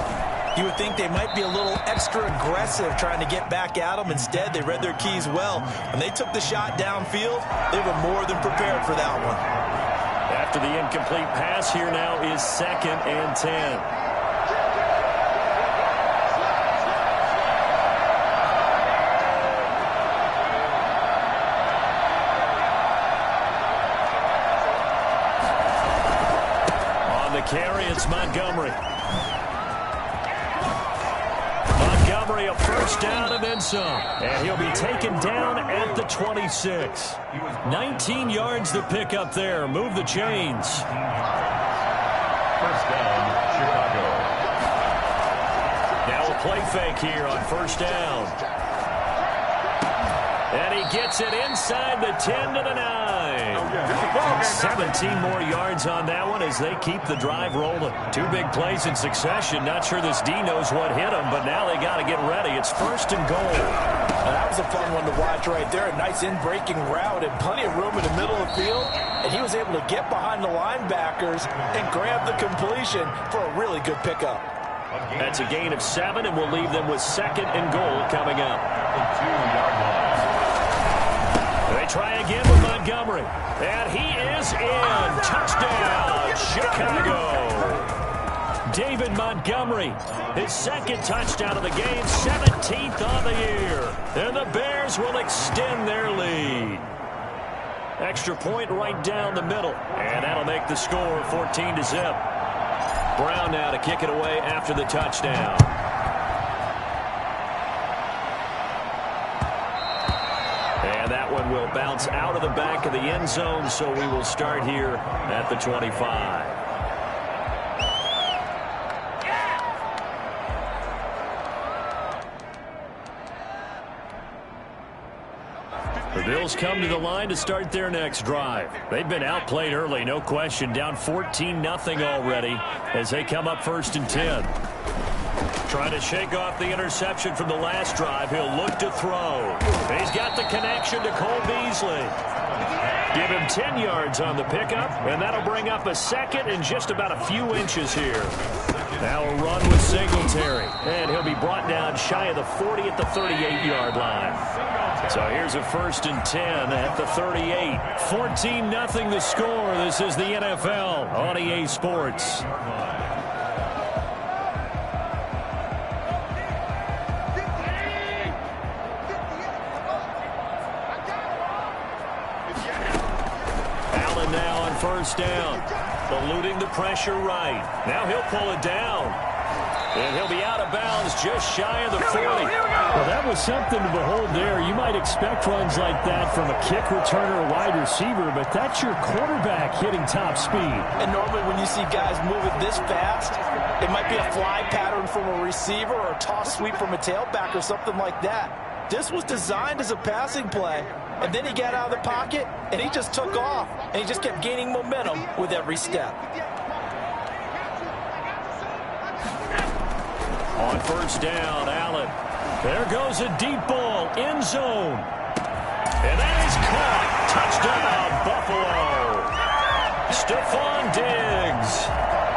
you would think they might be a little extra aggressive trying to get back at them. Instead, they read their keys well. When they took the shot downfield, they were more than prepared for that one. After the incomplete pass, here now is 2nd and 10. On the carry, it's Montgomery. Montgomery, a first down and then some. And he'll be taken down at the 26. 19 yards to pick up there. Move the chains. First down, Chicago. Now a play fake here on first down. And he gets it inside the 10 to the 9. 17 more yards on that one as they keep the drive rolling. 2 big plays in succession. Not sure this D knows what hit him, but now they got to get ready. It's 1st and goal. That was a fun one to watch right there. A nice in-breaking route and plenty of room in the middle of the field. And he was able to get behind the linebackers and grab the completion for a really good pickup. That's a gain of 7, and we'll leave them with 2nd and goal coming up. The 2-yard line. They try again with Montgomery. And he is in. Touchdown, Chicago. David Montgomery, his 2nd touchdown of the game, 17th on the year. And the Bears will extend their lead. Extra point right down the middle. And that'll make the score 14-0. Brown now to kick it away after the touchdown. And that one will bounce out of the back of the end zone, so we will start here at the 25. The Bills come to the line to start their next drive. They've been outplayed early, no question. Down 14-0 already as they come up 1st and 10. Trying to shake off the interception from the last drive. He'll look to throw. He's got the connection to Cole Beasley. Give him 10 yards on the pickup, and that'll bring up a 2nd and just about a few inches here. Now a run with Singletary, and he'll be brought down shy of the 40 at the 38-yard line. So here's a 1st and 10 at the 38. 14-0 the score. This is the NFL on EA Sports. Now on first down, eluding the pressure right. Now he'll pull it down, and he'll be out of bounds just shy of the 40. Well, that was something to behold there. You might expect runs like that from a kick returner or wide receiver, but that's your quarterback hitting top speed. And normally when you see guys moving this fast, it might be a fly pattern from a receiver or a toss sweep from a tailback or something like that. This was designed as a passing play. And then he got out of the pocket, and he just took off. And he just kept gaining momentum with every step. On first down, Allen. There goes a deep ball, end zone. And that is caught. Touchdown, Buffalo. Stephon Diggs,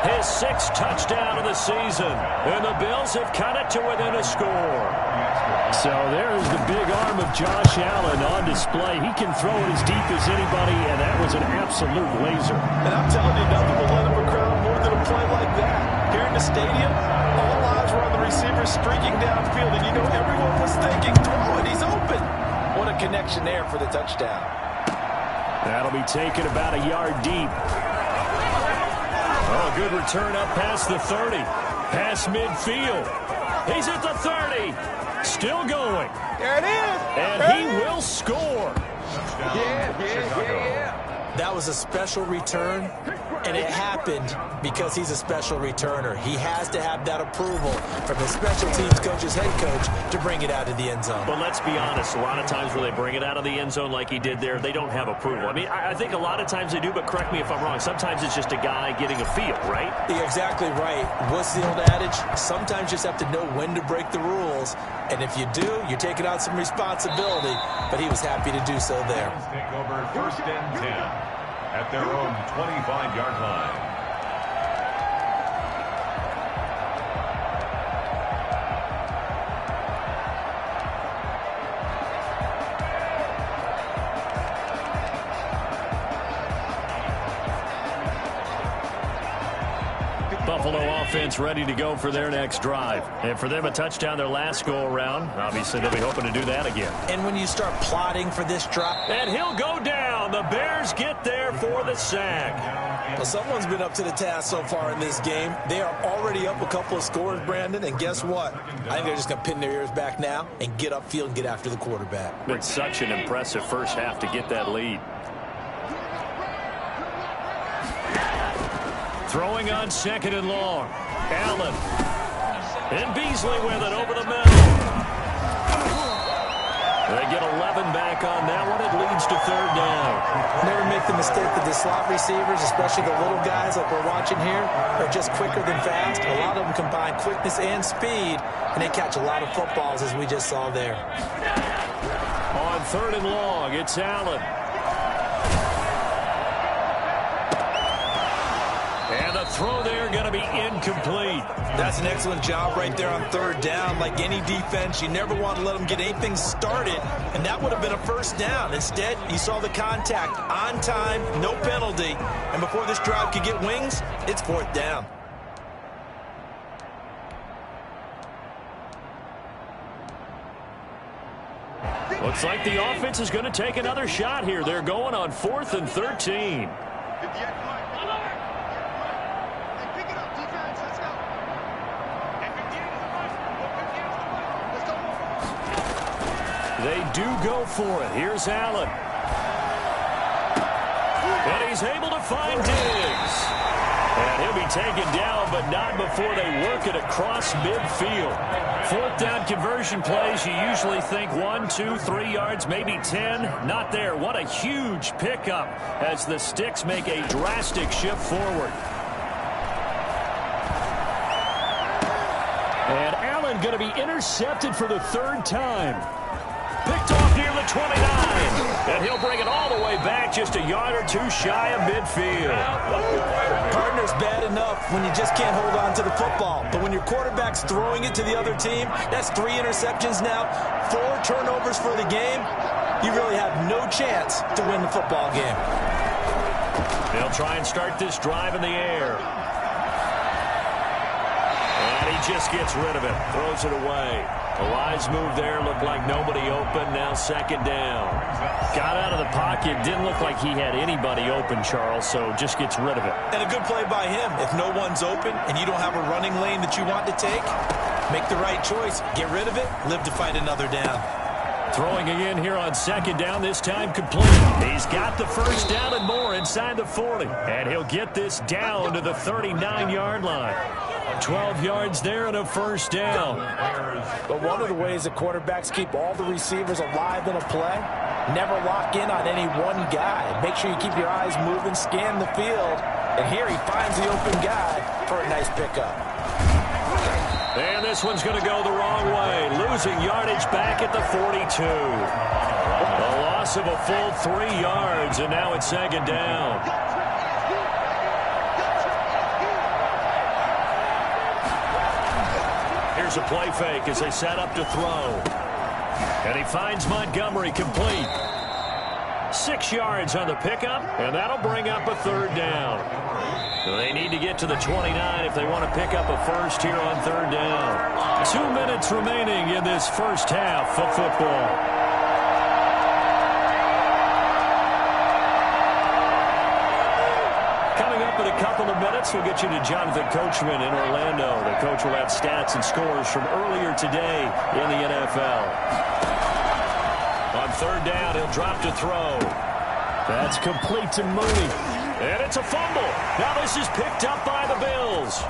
his 6th touchdown of the season. And the Bills have cut it to within a score. So there's the big arm of Josh Allen on display. He can throw it as deep as anybody, and that was an absolute laser. And I'm telling you, nothing will let him a crowd more than a play like that. Here in the stadium, all eyes were on the receiver streaking downfield, and you know everyone was thinking, throw it, he's open. What a connection there for the touchdown. That'll be taken about a yard deep. Oh, good return up past the 30. Past midfield. He's at the 30. Still going. There it is. And he will score. Yeah. That was a special return, and it happened because he's a special returner. He has to have that approval from his special teams coach's head coach to bring it out of the end zone. But let's be honest, a lot of times when they bring it out of the end zone like he did there, they don't have approval. I mean, I think a lot of times they do, but correct me if I'm wrong. Sometimes it's just a guy getting a feel, right? You're exactly right. What's the old adage? Sometimes you just have to know when to break the rules, and if you do, you're taking on some responsibility, but he was happy to do so there. Take over 1st and 10 at their own 25-yard line. Buffalo offense ready to go for their next drive. And for them, a touchdown their last go-around. Obviously, they'll be hoping to do that again. And when you start plotting for this drive. And he'll go down. The Bears get there for the sack. Well, someone's been up to the task so far in this game. They are already up a couple of scores, Brandon, and guess what? I think they're just going to pin their ears back now and get upfield and get after the quarterback. Been such an impressive first half to get that lead. Throwing on 2nd and long. Allen. And Beasley with it over the middle. They get 11 back on that one. It leads to 3rd down. Never make the mistake that the slot receivers, especially the little guys like we're watching here, are just quicker than fast. A lot of them combine quickness and speed, and they catch a lot of footballs, as we just saw there. On 3rd and long, it's Allen. And the throw there going to be incomplete. That's an excellent job right there on 3rd down. Like any defense, you never want to let them get anything started, and that would have been a 1st down. Instead, you saw the contact on time, no penalty, and before this drive could get wings, it's 4th down. Looks like the offense is going to take another shot here. They're going on 4th and 13. They do go for it. Here's Allen. And he's able to find Diggs. And he'll be taken down, but not before they work it across midfield. 4th down conversion plays, you usually think 1, 2, 3 yards, maybe 10. Not there. What a huge pickup as the Sticks make a drastic shift forward. And Allen going to be intercepted for the 3rd time. Picked off near the 29. And he'll bring it all the way back just a yard or two shy of midfield. Partner's bad enough when you just can't hold on to the football. But when your quarterback's throwing it to the other team, that's 3 interceptions now, 4 turnovers for the game. You really have no chance to win the football game. They'll try and start this drive in the air. And he just gets rid of it, throws it away. A wise move there, looked like nobody open, now 2nd down. Got out of the pocket, didn't look like he had anybody open, Charles, so just gets rid of it. And a good play by him. If no one's open and you don't have a running lane that you want to take, make the right choice. Get rid of it, live to fight another down. Throwing again here on 2nd down, this time complete. He's got the 1st down and more inside the 40. And he'll get this down to the 39-yard line. 12 yards there and a 1st down. But one of the ways that quarterbacks keep all the receivers alive in a play, never lock in on any one guy. Make sure you keep your eyes moving, scan the field. And here he finds the open guy for a nice pickup. And this one's going to go the wrong way. Losing yardage back at the 42. A loss of a full 3 yards, and now it's 2nd down. Here's a play fake as they set up to throw. And he finds Montgomery complete. 6 yards on the pickup, and that'll bring up a 3rd down. They need to get to the 29 if they want to pick up a 1st here on 3rd down. 2 minutes remaining in this first half of football. Coming up in a couple of minutes, we'll get you to Jonathan Coachman in Orlando. The coach will have stats and scores from earlier today in the NFL. On 3rd down, he'll drop to throw. That's complete to Mooney. And it's a fumble. Now this is picked up by the Bills.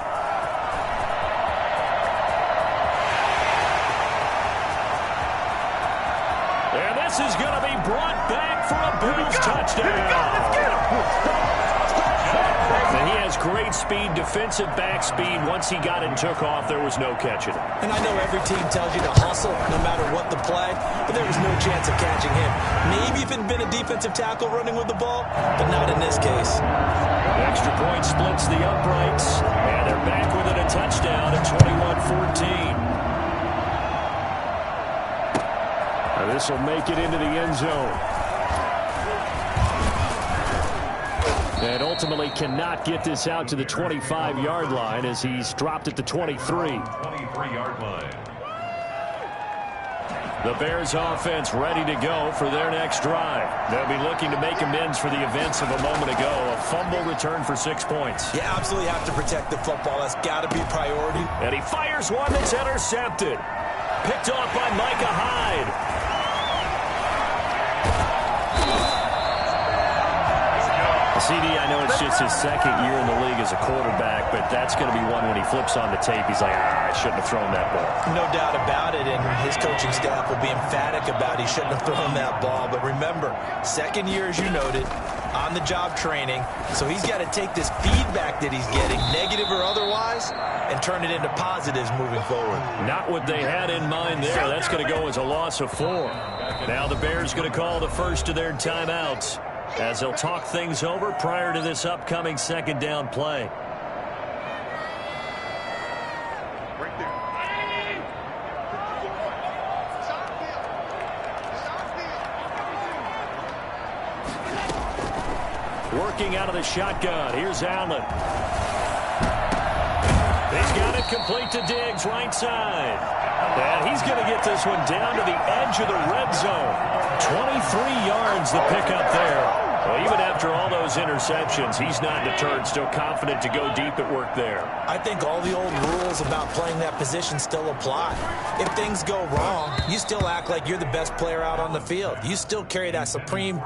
And this is going to be brought back for a Bills touchdown. And he has great speed, defensive back speed. Once he got it and took off, there was no catching him. And I know every team tells you to hustle no matter what the play, but there was no chance of catching him. Maybe if it had been a defensive tackle running with the ball, but not in this case. The extra point splits the uprights, and they're back within a touchdown at 21-14. This will make it into the end zone. And ultimately cannot get this out to the 25-yard line as he's dropped at the 23. 23-yard line. The Bears offense ready to go for their next drive. They'll be looking to make amends for the events of a moment ago. A fumble return for 6 points. You absolutely have to protect the football. That's got to be a priority. And he fires one that's intercepted. Picked off by Micah Hyde. CD, I know it's just his second year in the league as a quarterback, but that's going to be one when he flips on the tape. He's like, I shouldn't have thrown that ball. No doubt about it, and his coaching staff will be emphatic about he shouldn't have thrown that ball. But remember, second year, as you noted, on-the-job training, so he's got to take this feedback that he's getting, negative or otherwise, and turn it into positives moving forward. Not what they had in mind there. That's going to go as a loss of 4. Now the Bears going to call the first of their timeouts, as they'll talk things over prior to this upcoming second down play. Working out of the shotgun. Here's Allen. He's got it complete to Diggs, right side. And he's going to get this one down to the edge of the red zone. 23 yards the pickup there. Well, even after all those interceptions, he's not deterred, still confident to go deep at work there. I think all the old rules about playing that position still apply. If things go wrong, you still act like you're the best player out on the field. You still carry that supreme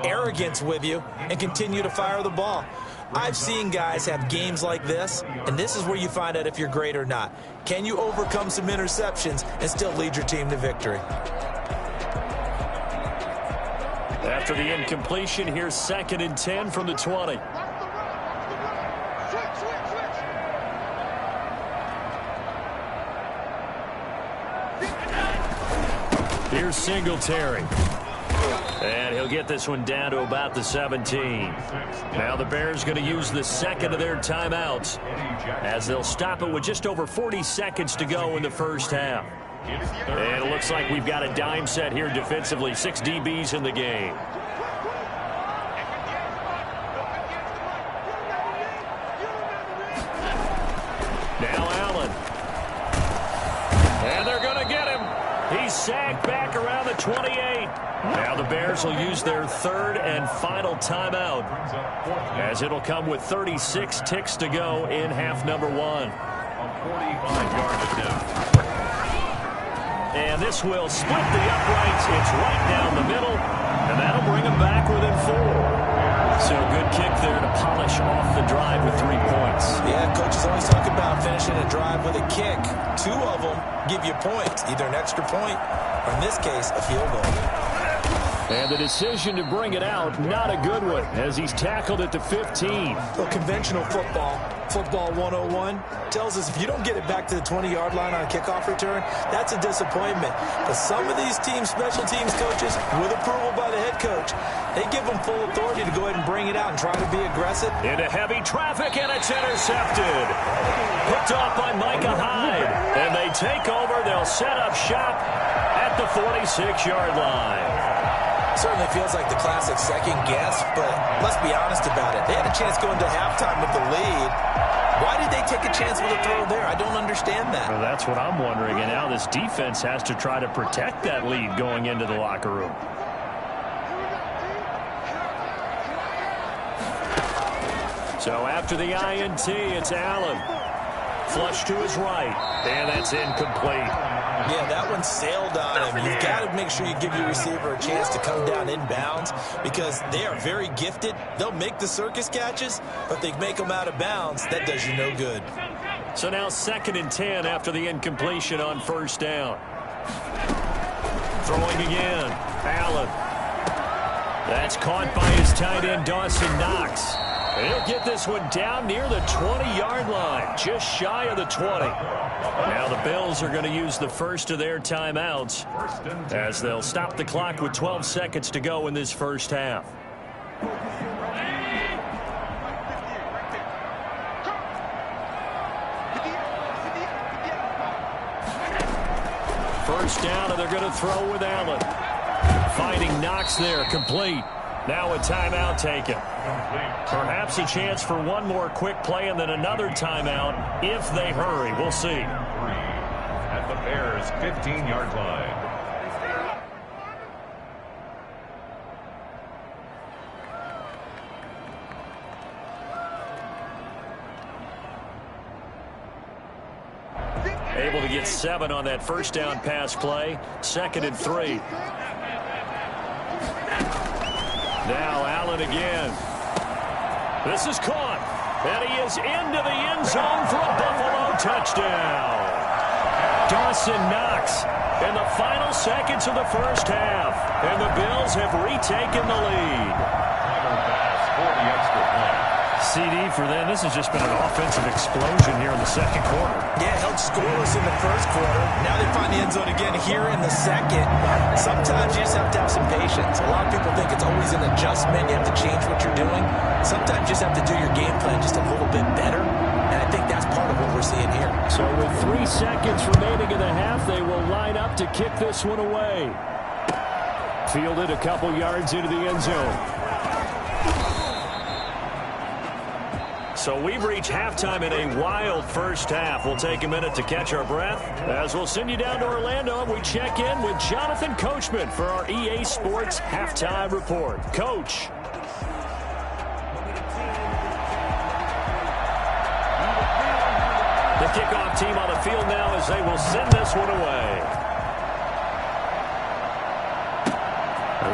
arrogance with you and continue to fire the ball. I've seen guys have games like this, and this is where you find out if you're great or not. Can you overcome some interceptions and still lead your team to victory? After the incompletion, here's 2nd and 10 from the 20. Here's Singletary. And he'll get this one down to about the 17. Now the Bears going to use the second of their timeouts, as they'll stop it with just over 40 seconds to go in the first half. And it looks like we've got a dime set here defensively. 6 DBs in the game. Now Allen. And they're going to get him. He's sagged back around the 28. Now the Bears will use their 3rd and final timeout, as it'll come with 36 ticks to go in half number 1. A 45-yard attempt. And this will split the uprights. It's right down the middle, and that'll bring them back within 4. So good kick there to polish off the drive with 3 points. Yeah, coaches always talk about finishing a drive with a kick. 2 of them give you points, either an extra point or, in this case, a field goal. And the decision to bring it out, not a good one, as he's tackled at the 15. Well, conventional football 101, tells us if you don't get it back to the 20-yard line on a kickoff return, that's a disappointment. But some of these teams, special teams coaches, with approval by the head coach, they give them full authority to go ahead and bring it out and try to be aggressive. Into heavy traffic, and it's intercepted. Picked off by Micah Hyde. And they take over. They'll set up shop at the 46-yard line. Certainly feels like the classic second guess, but let's be honest about it. They had a chance going to halftime with the lead. Why did they take a chance with a throw there? I don't understand that. Well, that's what I'm wondering. And now this defense has to try to protect that lead going into the locker room. So after the INT, it's Allen. Flush to his right, and that's incomplete. Yeah, that one sailed on him. You've got to make sure you give your receiver a chance to come down inbounds, because they are very gifted. They'll make the circus catches, but they make them out of bounds. That does you no good. So now 2nd and 10 after the incompletion on 1st down. Throwing again. Allen. That's caught by his tight end, Dawson Knox. He'll get this one down near the 20-yard line, just shy of the 20. Now the Bills are going to use the first of their timeouts, as they'll stop the clock with 12 seconds to go in this first half. First down, and they're going to throw with Allen. Finding Knox there, complete. Now a timeout taken. Perhaps a chance for one more quick play and then another timeout if they hurry. We'll see. 3 at the Bears' 15-yard line. Able to get 7 on that first down pass play. 2nd and 3. Now Allen again. This is caught. And he is into the end zone for a Buffalo touchdown. Dawson Knox in the final seconds of the first half. And the Bills have retaken the lead. For the extra point. CD for them. This has just been an offensive explosion here in the second quarter. Yeah, held scoreless in the first quarter. Now they find the end zone again here in the second. Sometimes you just have to have some patience. A lot of people think it's always an adjustment. You have to change what you're doing. Sometimes you just have to do your game plan just a little bit better. And I think that's part of what we're seeing here. So with 3 seconds remaining in the half, they will line up to kick this one away. Fielded a couple yards into the end zone. So we've reached halftime in a wild first half. We'll take a minute to catch our breath as we'll send you down to Orlando and we check in with Jonathan Coachman for our EA Sports Halftime Report. Coach. The kickoff team on the field now as they will send this one away.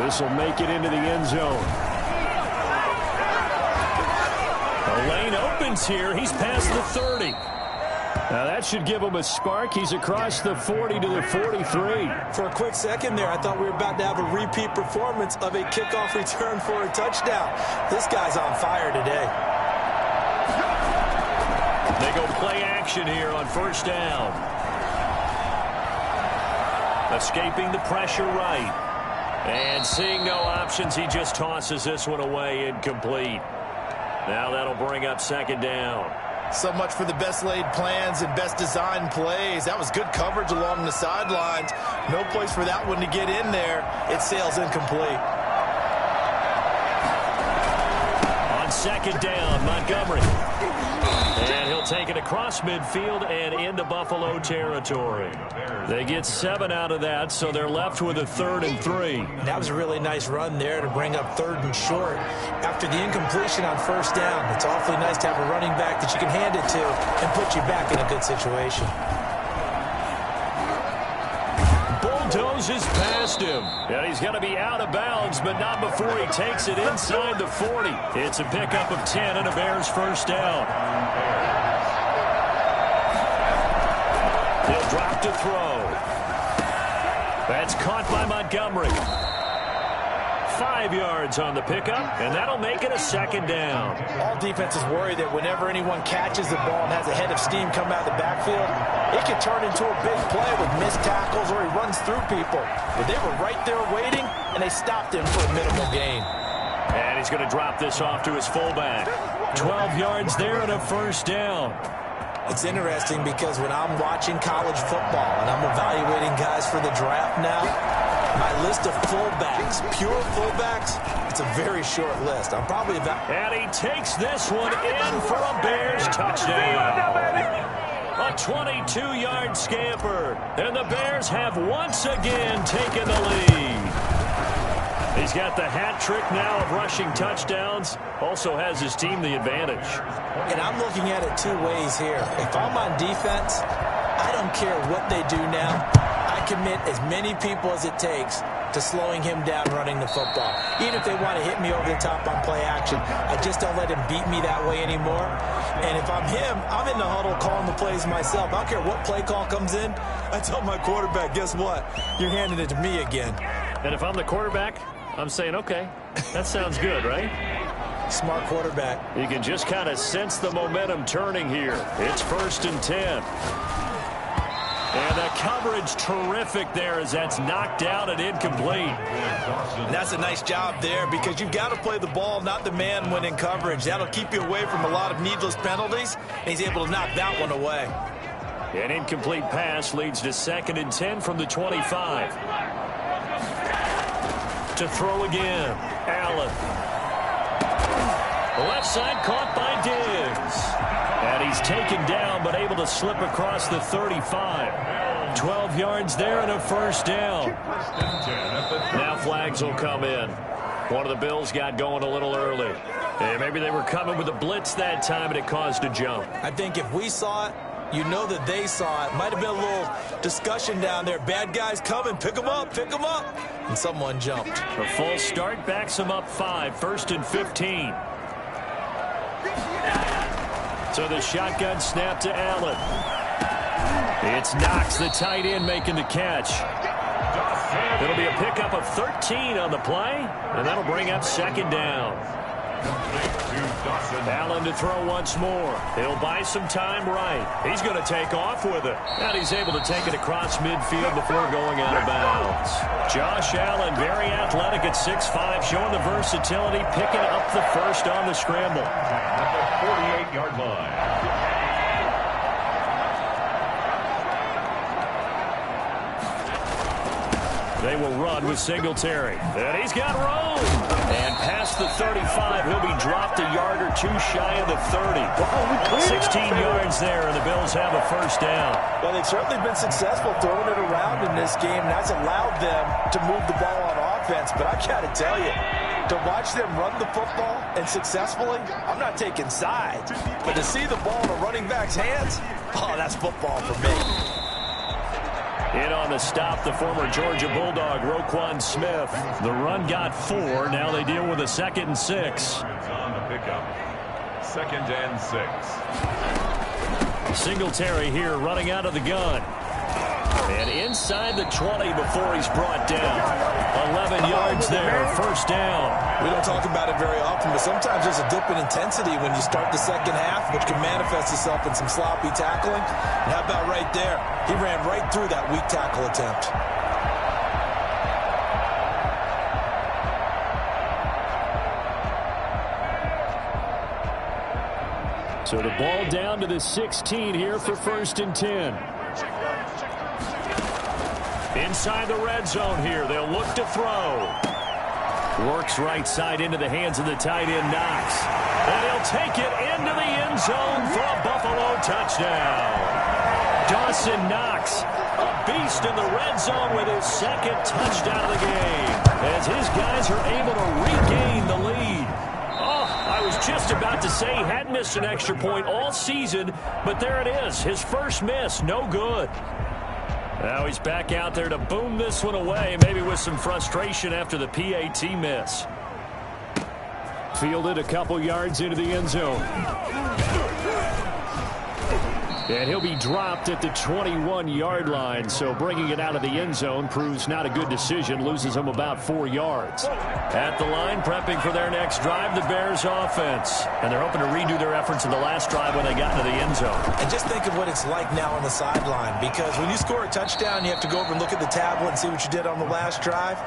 This will make it into the end zone. The lane opens here. He's past the 30. Now that should give him a spark. He's across the 40 to the 43. For a quick second there, I thought we were about to have a repeat performance of a kickoff return for a touchdown. This guy's on fire today. They go play action here on first down. Escaping the pressure right. And seeing no options, he just tosses this one away incomplete. Now that'll bring up second down. So much for the best laid plans and best designed plays. That was good coverage along the sidelines. No place for that one to get in there. It sails incomplete. On second down, Montgomery. And he'll take it across midfield and into Buffalo territory. They get 7 out of that, so they're left with a 3rd and 3. That was a really nice run there to bring up 3rd and short. After the incompletion on first down, it's awfully nice to have a running back that you can hand it to and put you back in a good situation. Bulldozes past him. And he's going to be out of bounds, but not before he takes it inside the 40. It's a pickup of 10 and a Bears first down. He'll drop to throw. That's caught by Montgomery. 5 yards on the pickup, and that'll make it a second down. All defenses worry that whenever anyone catches the ball and has a head of steam come out of the backfield, it can turn into a big play with missed tackles or he runs through people. But they were right there waiting, and they stopped him for a minimal gain. And he's going to drop this off to his fullback. 12 yards there and a first down. It's interesting because when I'm watching college football and I'm evaluating guys for the draft now, my list of fullbacks, pure fullbacks, it's a very short list. I'm probably about... And he takes this one in for a Bears touchdown. A 22-yard scamper. And the Bears have once again taken the lead. He's got the hat trick now of rushing touchdowns. Also has his team the advantage. And I'm looking at it 2 ways here. If I'm on defense, I don't care what they do now. I commit as many people as it takes to slowing him down running the football. Even if they want to hit me over the top on play action, I just don't let him beat me that way anymore. And if I'm him, I'm in the huddle calling the plays myself. I don't care what play call comes in. I tell my quarterback, guess what? You're handing it to me again. And if I'm the quarterback, I'm saying, okay, that sounds good, right? Smart quarterback. You can just kind of sense the momentum turning here. It's 1st and 10. And the coverage terrific there as that's knocked down and incomplete. And that's a nice job there because you've got to play the ball, not the man when in coverage. That'll keep you away from a lot of needless penalties, and he's able to knock that one away. An incomplete pass leads to 2nd and 10 from the 25. To throw again, Allen. Left side caught by Diggs. And he's taken down but able to slip across the 35. 12 yards there and a first down. Now flags will come in. One of the Bills got going a little early. And maybe they were coming with a blitz that time and it caused a jump. I think if we saw it, you know that they saw it. Might have been a little discussion down there. Bad guys coming. Pick them up. Pick them up. And someone jumped. A false start backs them up 5. 1st and 15. So the shotgun snap to Allen. It's Knox, the tight end, making the catch. It'll be a pickup of 13 on the play, and that'll bring up 2nd down. Allen to throw once more. He'll buy some time right. He's going to take off with it. And he's able to take it across midfield before going out of bounds. Josh Allen, very athletic at 6'5", showing the versatility, picking up the first on the scramble. At the 48-yard line. They will run with Singletary. And he's got room. And past the 35, he'll be dropped a yard or two shy of the 30. 16 yards there, and the Bills have a first down. Well, they've certainly been successful throwing it around in this game, and that's allowed them to move the ball on offense. But I got to tell you, to watch them run the football and successfully, I'm not taking sides. But to see the ball in a running back's hands, oh, that's football for me. In on the stop, the former Georgia Bulldog, Roquan Smith. The run got 4. Now they deal with a 2nd and 6. On the pickup. 2nd and 6. Singletary here running out of the gun. And inside the 20 before he's brought down. 11 yards there, first down. We don't talk about it very often, but sometimes there's a dip in intensity when you start the second half, which can manifest itself in some sloppy tackling. And how about right there? He ran right through that weak tackle attempt. So the ball down to the 16 here for 1st and 10. Inside the red zone here. They'll look to throw. Works right side into the hands of the tight end, Knox. And he'll take it into the end zone for a Buffalo touchdown. Dawson Knox, a beast in the red zone with his 2nd touchdown of the game. As his guys are able to regain the lead. Oh, I was just about to say he hadn't missed an extra point all season, but there it is. His first miss, no good. Now he's back out there to boom this one away, maybe with some frustration after the PAT miss. Fielded a couple yards into the end zone. And he'll be dropped at the 21-yard line, so bringing it out of the end zone proves not a good decision, loses him about 4 yards. At the line, prepping for their next drive, the Bears offense. And they're hoping to redo their efforts in the last drive when they got into the end zone. And just think of what it's like now on the sideline, because when you score a touchdown, you have to go over and look at the tablet and see what you did on the last drive.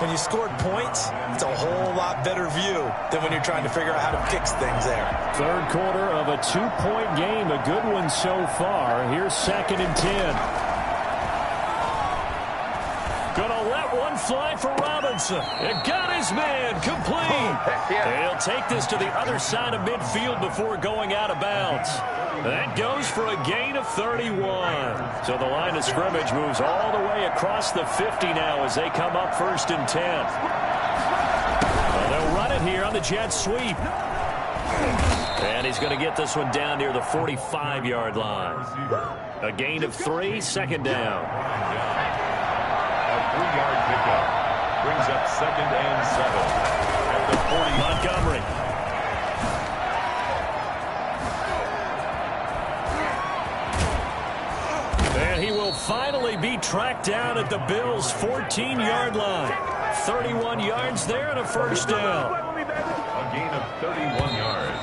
When you scored points, it's a whole lot better view than when you're trying to figure out how to fix things there. 3rd quarter of a 2-point game, a good one so far. Here's 2nd and 10. Gonna let one fly for Robinson. It got his man complete. He'll take this to the other side of midfield before going out of bounds. That goes for a gain of 31. So the line of scrimmage moves all the way across the 50 now as they come up 1st and 10. Well, they'll run it here on the jet sweep. And he's going to get this one down near the 45-yard line. A gain of 3, 2nd down. A 3-yard pickup brings up 2nd and 7 at the 40. Montgomery. And he will finally be tracked down at the Bills' 14-yard line. 31 yards there and a first down. A gain of 31 yards.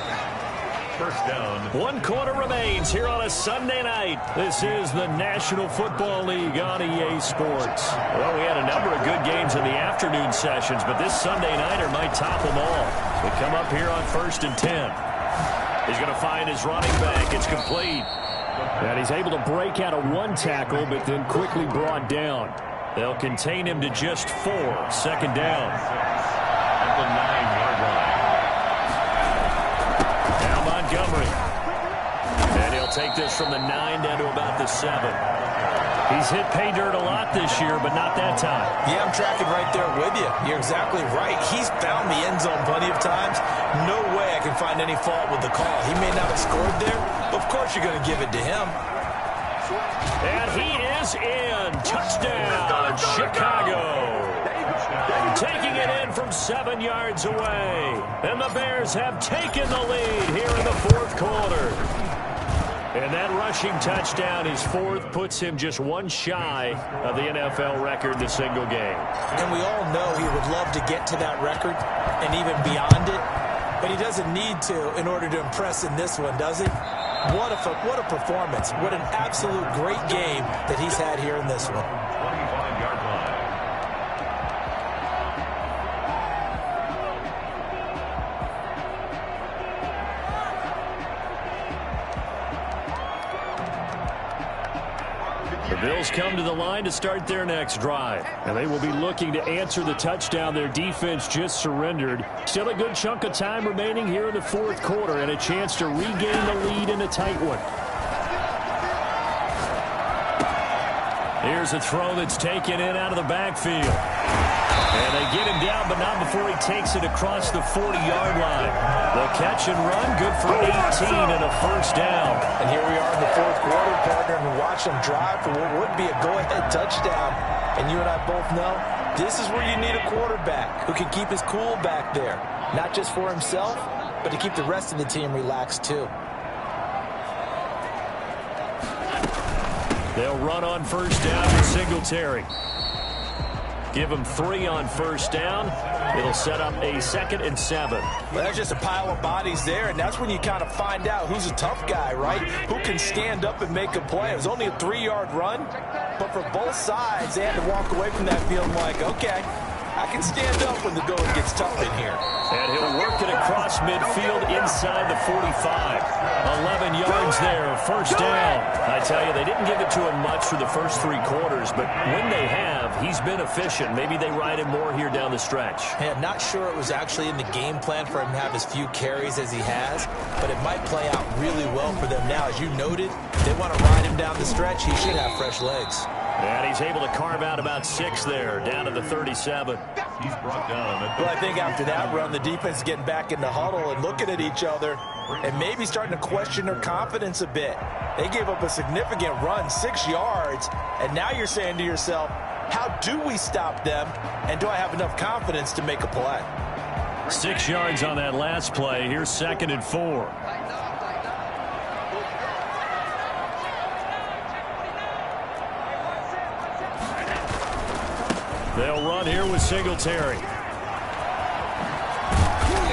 First down. 1 quarter remains here on a Sunday night. This is the National Football League on EA Sports. Well, we had a number of good games in the afternoon sessions, but this Sunday nighter might top them all. We come up here on 1st and 10. He's going to find his running back. It's complete. And he's able to break out of 1 tackle, but then quickly brought down. They'll contain him to just 4. 2nd down. At the 9-yard line. take this from the 9 down to about the 7. He's hit pay dirt a lot this year, but not that time. Yeah, I'm tracking right there with you. You're exactly right. He's found the end zone plenty of times. No way I can find any fault with the call. He may not have scored there, but of course you're going to give it to him. And he is in. Touchdown, Chicago. Taking it in from 7 yards away. And the Bears have taken the lead here in the fourth quarter. And that rushing touchdown, his fourth, puts him just one shy of the NFL record in a single game. And we all know he would love to get to that record and even beyond it, but he doesn't need to in order to impress in this one, does he? What a performance. What an absolute great game that he's had here in this one. 25-yard line. The Bills come to the line to start their next drive. And they will be looking to answer the touchdown their defense just surrendered. Still a good chunk of time remaining here in the fourth quarter and a chance to regain the lead in a tight one. Here's a throw that's taken in out of the backfield. And they get him down, but not before he takes it across the 40-yard line. The catch and run, good for 18 and a first down. And here we are in the fourth quarter, partner, and we watch them drive for what would be a go-ahead touchdown. And you and I both know this is where you need a quarterback who can keep his cool back there. Not just for himself, but to keep the rest of the team relaxed too. They'll run on first down with Singletary. Give him 3 on first down. It'll set up a 2nd and 7. Well, that's just a pile of bodies there, and that's when you kind of find out who's a tough guy, right? Who can stand up and make a play. It was only a 3-yard run, but for both sides, they had to walk away from that feeling like, okay, I can stand up when the going gets tough in here. And he'll work it across midfield inside the 45. 11 yards there, first down. I tell you, they didn't give it to him much for the first 3 quarters, but when they have, he's been efficient. Maybe they ride him more here down the stretch. Hey, I'm not sure it was actually in the game plan for him to have as few carries as he has, but it might play out really well for them now. As you noted, they want to ride him down the stretch. He should have fresh legs. And he's able to carve out about 6 there, down to the 37. He's brought down. Well, I think after that run, the defense is getting back in the huddle and looking at each other and maybe starting to question their confidence a bit. They gave up a significant run, 6 yards, and now you're saying to yourself, how do we stop them, and do I have enough confidence to make a play? 6 yards on that last play. Here's 2nd and 4. They'll run here with Singletary.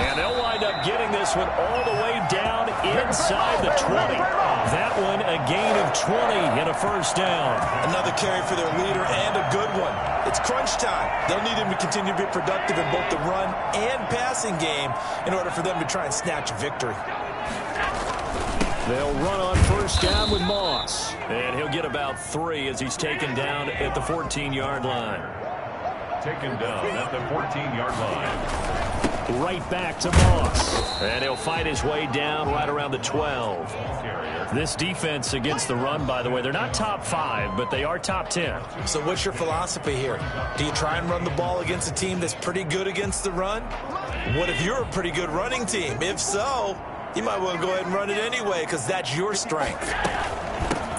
And they'll wind up getting this one all the way down inside the 20. That one a gain of 20 and a first down. Another carry for their leader and a good one. It's crunch time. They'll need him to continue to be productive in both the run and passing game in order for them to try and snatch a victory. They'll run on first down with Moss. And he'll get about 3 as he's taken down at the 14-yard line. Taken down at the 14-yard line. Right back to Moss. And he'll fight his way down right around the 12. This defense against the run, by the way, they're not top 5, but they are top 10. So what's your philosophy here? Do you try and run the ball against a team that's pretty good against the run? What if you're a pretty good running team? If so, you might want to go ahead and run it anyway because that's your strength.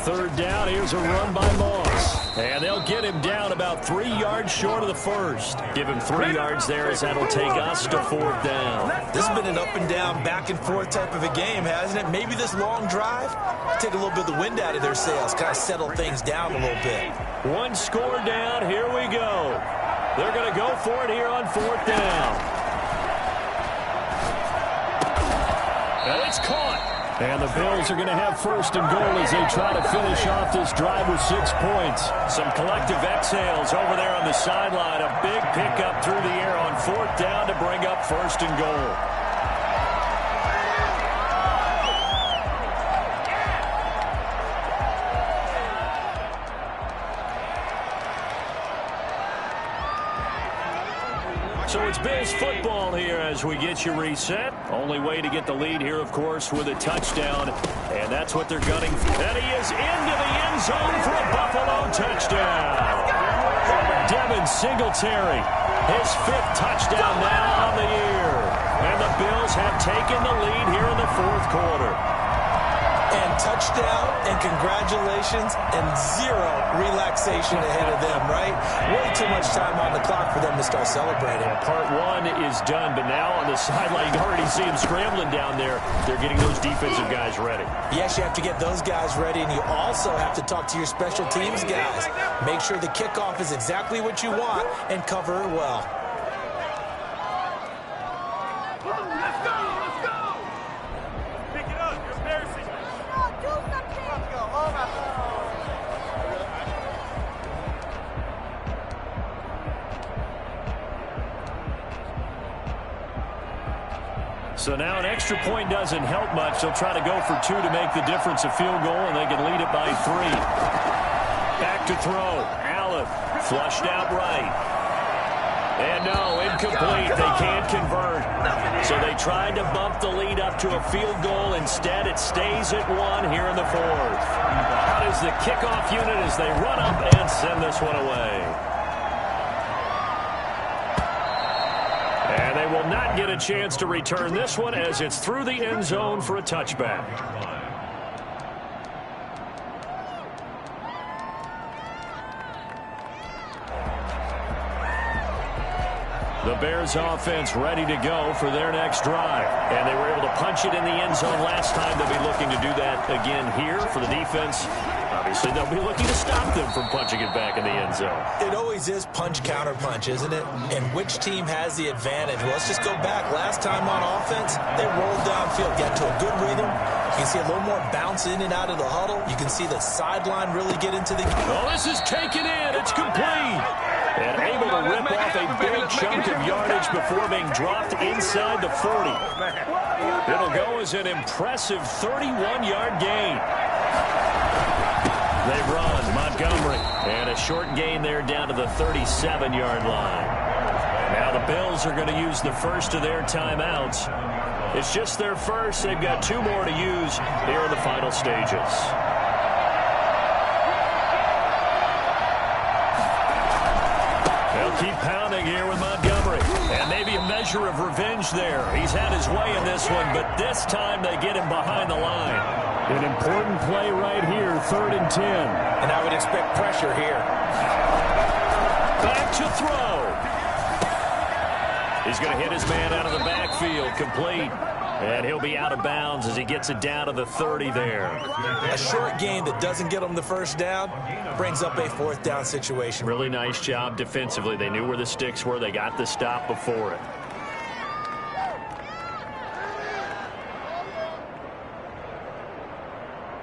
3rd down, here's a run by Moss. And they'll get him down about 3 yards short of the first. Give him 3 yards there as that'll take us to 4th down. This has been an up and down, back and forth type of a game, hasn't it? Maybe this long drive, take a little bit of the wind out of their sails, kind of settle things down a little bit. 1 score down, here we go. They're going to go for it here on 4th down. And it's caught. And the Bills are going to have 1st and goal as they try to finish off this drive with 6 points. Some collective exhales over there on the sideline. A big pickup through the air on 4th down to bring up 1st and goal. So it's Bills football here as we get you reset. Only way to get the lead here, of course, with a touchdown. And that's what they're gunning for. And he is into the end zone for a Buffalo touchdown. Devin Singletary, his 5th touchdown now on the year. And the Bills have taken the lead here in the 4th quarter. And touchdown and congratulations and 0 relaxation ahead of them, right? Way too much time on the clock for them to start celebrating. Part 1 is done, but now on the sideline, you already see them scrambling down there. They're getting those defensive guys ready. Yes, you have to get those guys ready, and you also have to talk to your special teams guys. Make sure the kickoff is exactly what you want and cover it well. So now an extra point doesn't help much. They'll try to go for 2 to make the difference a field goal, and they can lead it by 3. Back to throw. Allen flushed out right. And no, incomplete. They can't convert. So they tried to bump the lead up to a field goal. Instead, it stays at 1 here in the 4th. How does the kickoff unit as they run up and send this one away? And they will not get a chance to return this one as it's through the end zone for a touchback. The Bears offense ready to go for their next drive. And they were able to punch it in the end zone last time. They'll be looking to do that again here for the defense. Obviously, they'll be looking to stop them from punching it back in the end zone. It always is punch, counter punch, isn't it? And which team has the advantage? Well, let's just go back. Last time on offense, they rolled downfield, got to a good rhythm. You can see a little more bounce in and out of the huddle. You can see the sideline really get into the... Oh, this is taken in. It's complete. And able to rip off a big chunk of yardage before being dropped inside the 40. It'll go as an impressive 31-yard gain. They run Montgomery. And a short gain there down to the 37-yard line. Now the Bills are going to use the first of their timeouts. It's just their first. They've got 2 more to use here in the final stages. They'll keep pounding here with Montgomery. And maybe a measure of revenge there. He's had his way in this one, but this time they get him behind the line. An important play right here, 3rd and 10. And I would expect pressure here. Back to throw. He's going to hit his man out of the backfield, complete. And he'll be out of bounds as he gets it down to the 30 there. A short gain that doesn't get them the first down brings up a 4th down situation. Really nice job defensively. They knew where the sticks were. They got the stop before it.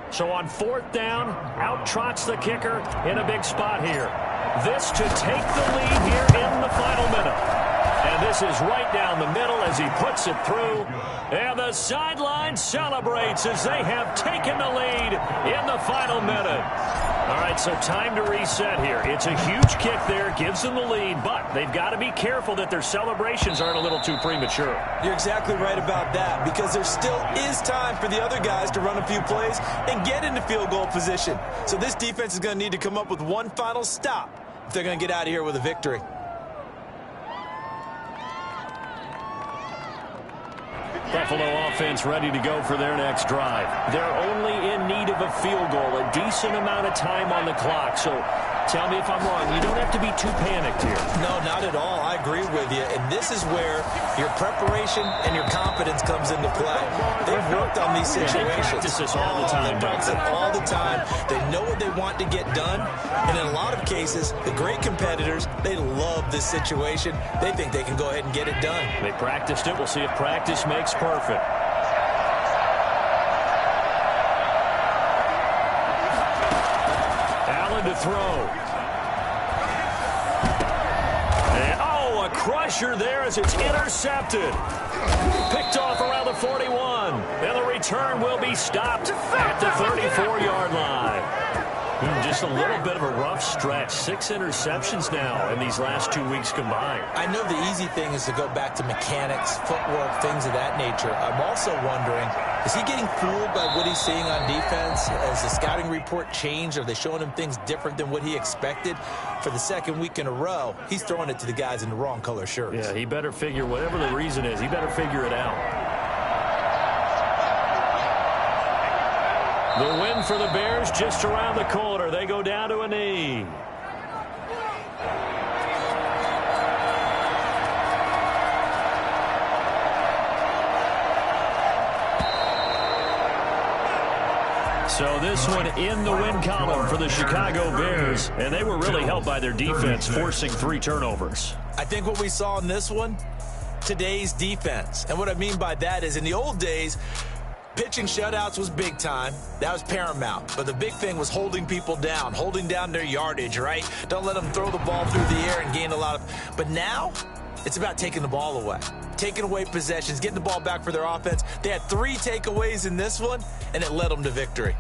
So on 4th down, out trots the kicker in a big spot here. This to take the lead here in the final minute. And this is right down the middle as he puts it through. And the sideline celebrates as they have taken the lead in the final minute. All right, so time to reset here. It's a huge kick there, gives them the lead, but they've got to be careful that their celebrations aren't a little too premature. You're exactly right about that, because there still is time for the other guys to run a few plays and get into field goal position. So this defense is going to need to come up with one final stop if they're going to get out of here with a victory. Buffalo offense ready to go for their next drive. They're only in need of a field goal, a decent amount of time on the clock. So tell me if I'm wrong. You don't have to be too panicked here. No, not at all. I agree with you. And this is where your preparation and your confidence comes into play. They've worked on these situations. They practice this all the time. They practice it all the time. They know what they want to get done. And in a lot of cases, the great competitors, they love this situation. They think they can go ahead and get it done. They practiced it. We'll see if practice makes perfect. Allen to throw. And, oh, a crusher there as it's intercepted. Picked off around the 41. And the return will be stopped at the 34-yard line. Just a little bit of a rough stretch. 6 interceptions now in these last 2 weeks combined. I know the easy thing is to go back to mechanics, footwork, things of that nature. I'm also wondering, is he getting fooled by what he's seeing on defense? Has the scouting report changed? Are they showing him things different than what he expected? For the second week in a row, he's throwing it to the guys in the wrong color shirts. Yeah, he better figure, whatever the reason is, he better figure it out. The win for the Bears just around the corner. They go down to a knee. So this one in the win column for the Chicago Bears, and they were really helped by their defense, forcing 3 turnovers. I think what we saw in this one, today's defense. And what I mean by that is in the old days, pitching shutouts was big time. That was paramount. But the big thing was holding people down, holding down their yardage, right? Don't let them throw the ball through the air and gain a lot of... But now, it's about taking the ball away. Taking away possessions, getting the ball back for their offense. They had 3 takeaways in this one, and it led them to victory.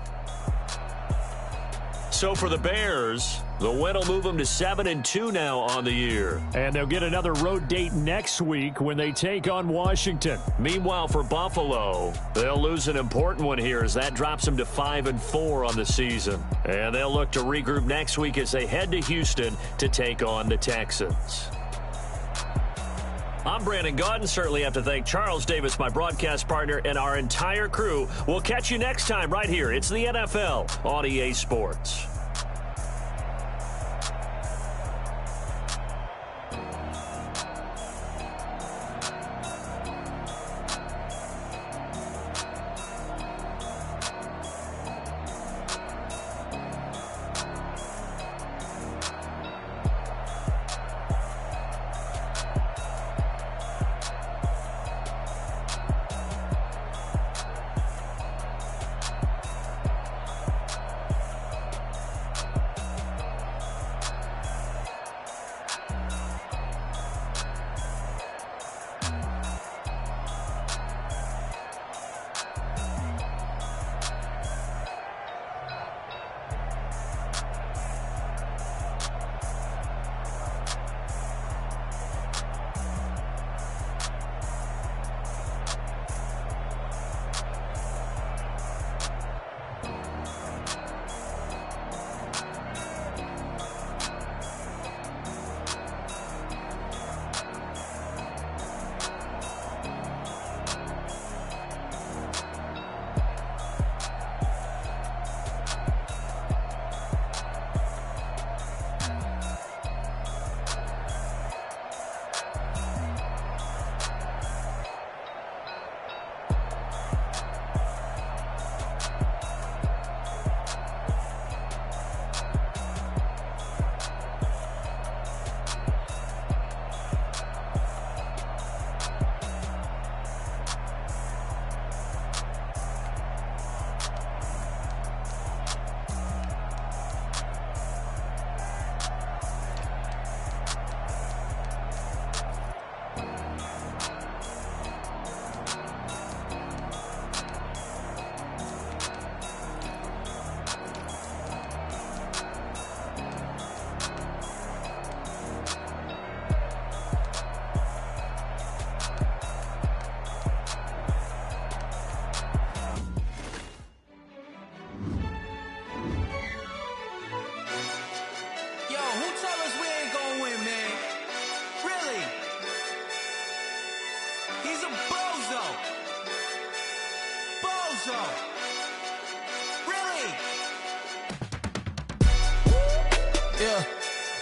So for the Bears, the win will move them to 7-2 now on the year. And they'll get another road date next week when they take on Washington. Meanwhile, for Buffalo, they'll lose an important one here as that drops them to 5-4 on the season. And they'll look to regroup next week as they head to Houston to take on the Texans. I'm Brandon Gaudin. Certainly have to thank Charles Davis, my broadcast partner, and our entire crew. We'll catch you next time right here. It's the NFL on EA Sports.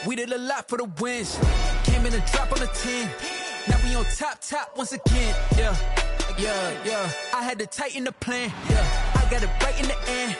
We did a lot for the wins. Came in and drop on the 10. Now we on top once again. Yeah. I had to tighten the plan. Yeah. I got it right in the end.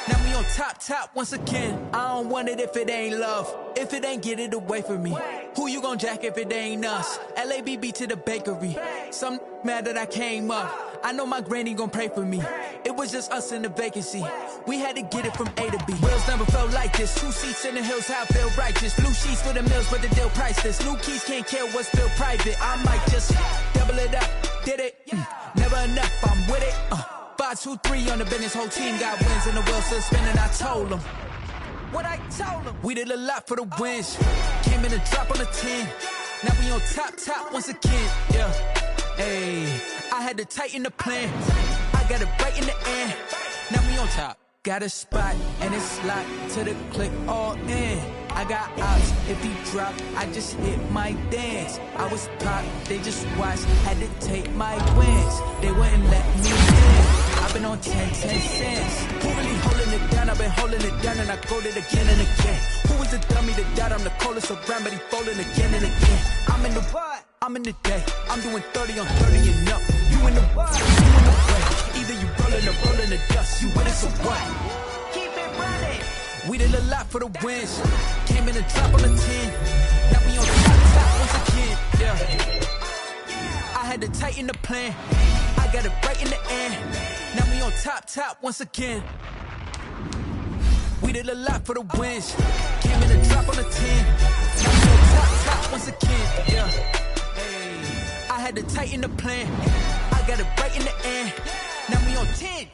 Now we on top once again. I don't want it if it ain't love. If it ain't, get it away from me. Who you gon' jack if it ain't us? LABB to the bakery. Some mad that I came up. I know my granny gon' pray for me. It was just us in the vacancy. We had to get it from A to B. Wheels never felt like this. 2 seats in the hills, how I feel righteous. Blue sheets for the mills, but the deal priceless. New keys can't kill what's still private. I might just double it up. Did it? Never enough, I'm with it. 5, 2, 3 on the business. Whole team got wins and the wheels still spinning. I told them. what I told them. We did a lot for the wins. Came in and drop on the 10. Now we on top once again. Yeah. Hey, I had to tighten the plan. I got it right in the end. Now we on top. Got a spot and it's locked to the click all in. I got ops, if he drop, I just hit my dance. I was pop, they just watched, had to take my wins. They wouldn't let me in. I've been on 10 cents. Who really holding it down? I've been holding it down and I go it again and again. Who was the dummy that died? I'm the coldest around, but he folding again and again. I'm in the what? I'm in the day. I'm doing 30 on 30 and up. You in the what? You in the way. Either you rolling or rolling the dust. You with it, so what? Keep it running. We did a lot for the wins. Came in and drop on the 10. Now we on top once again. Yeah. I had to tighten the plan. I got it right in the end. Now we on top once again. We did a lot for the wins. Came in and drop on the 10. Now we on top once again. Yeah. Hey. I had to tighten the plan. I got it right in the end. Now we on 10.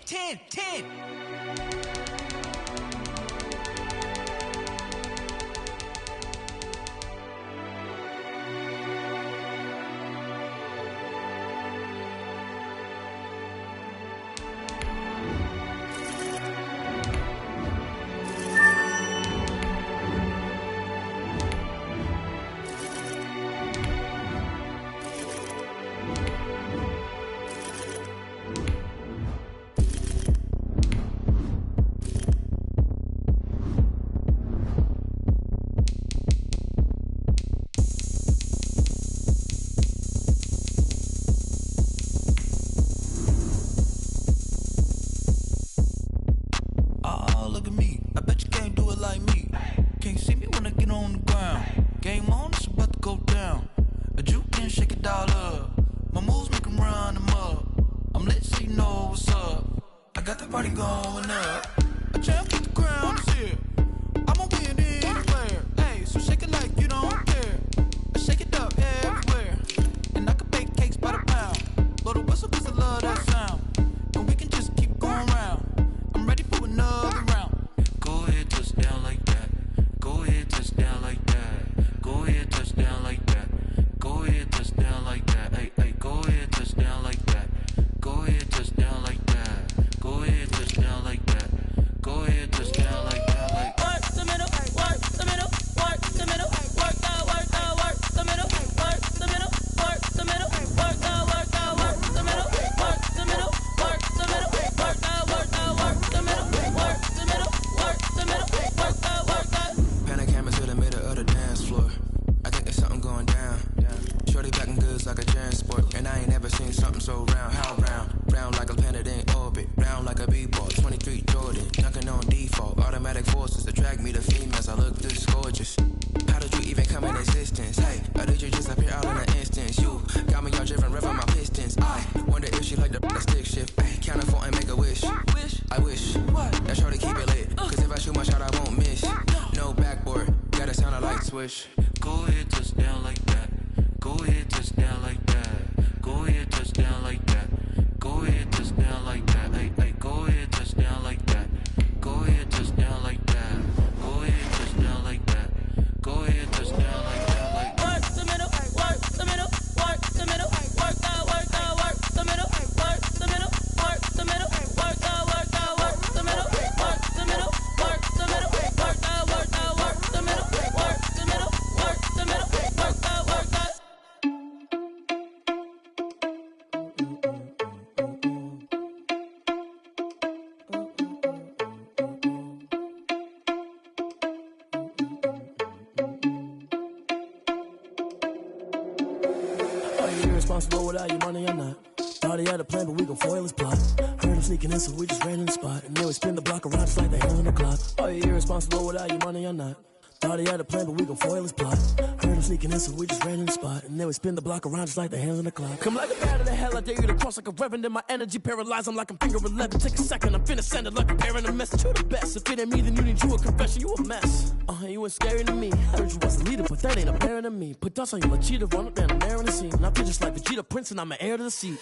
Irresponsible without your money or not. Thought he had a plan, but we gon' foil his plot. Heard him sneaking in, so we just ran in the spot. And then we spin the block around just like the hand on the clock. Are you irresponsible without your money or not? Thought he had a plan, but we gon' foil his plot. Heard him sneaking in, so we just ran in the spot. And then we spin the block around just like the hands on the clock. Come like a bat of the hell, I dare you to cross like a reverend. And my energy paralyzed, I'm like I'm finger 11. Take a second, I'm finna send it like a parent a message. You the best, if it ain't me, then you need you a confession. You a mess, you ain't scary to me. Heard you was the leader, but that ain't apparent to me. Put dust on you like cheetah, run up down the air in the scene. And I feel just like Vegeta Prince, and I'm an heir to the seat.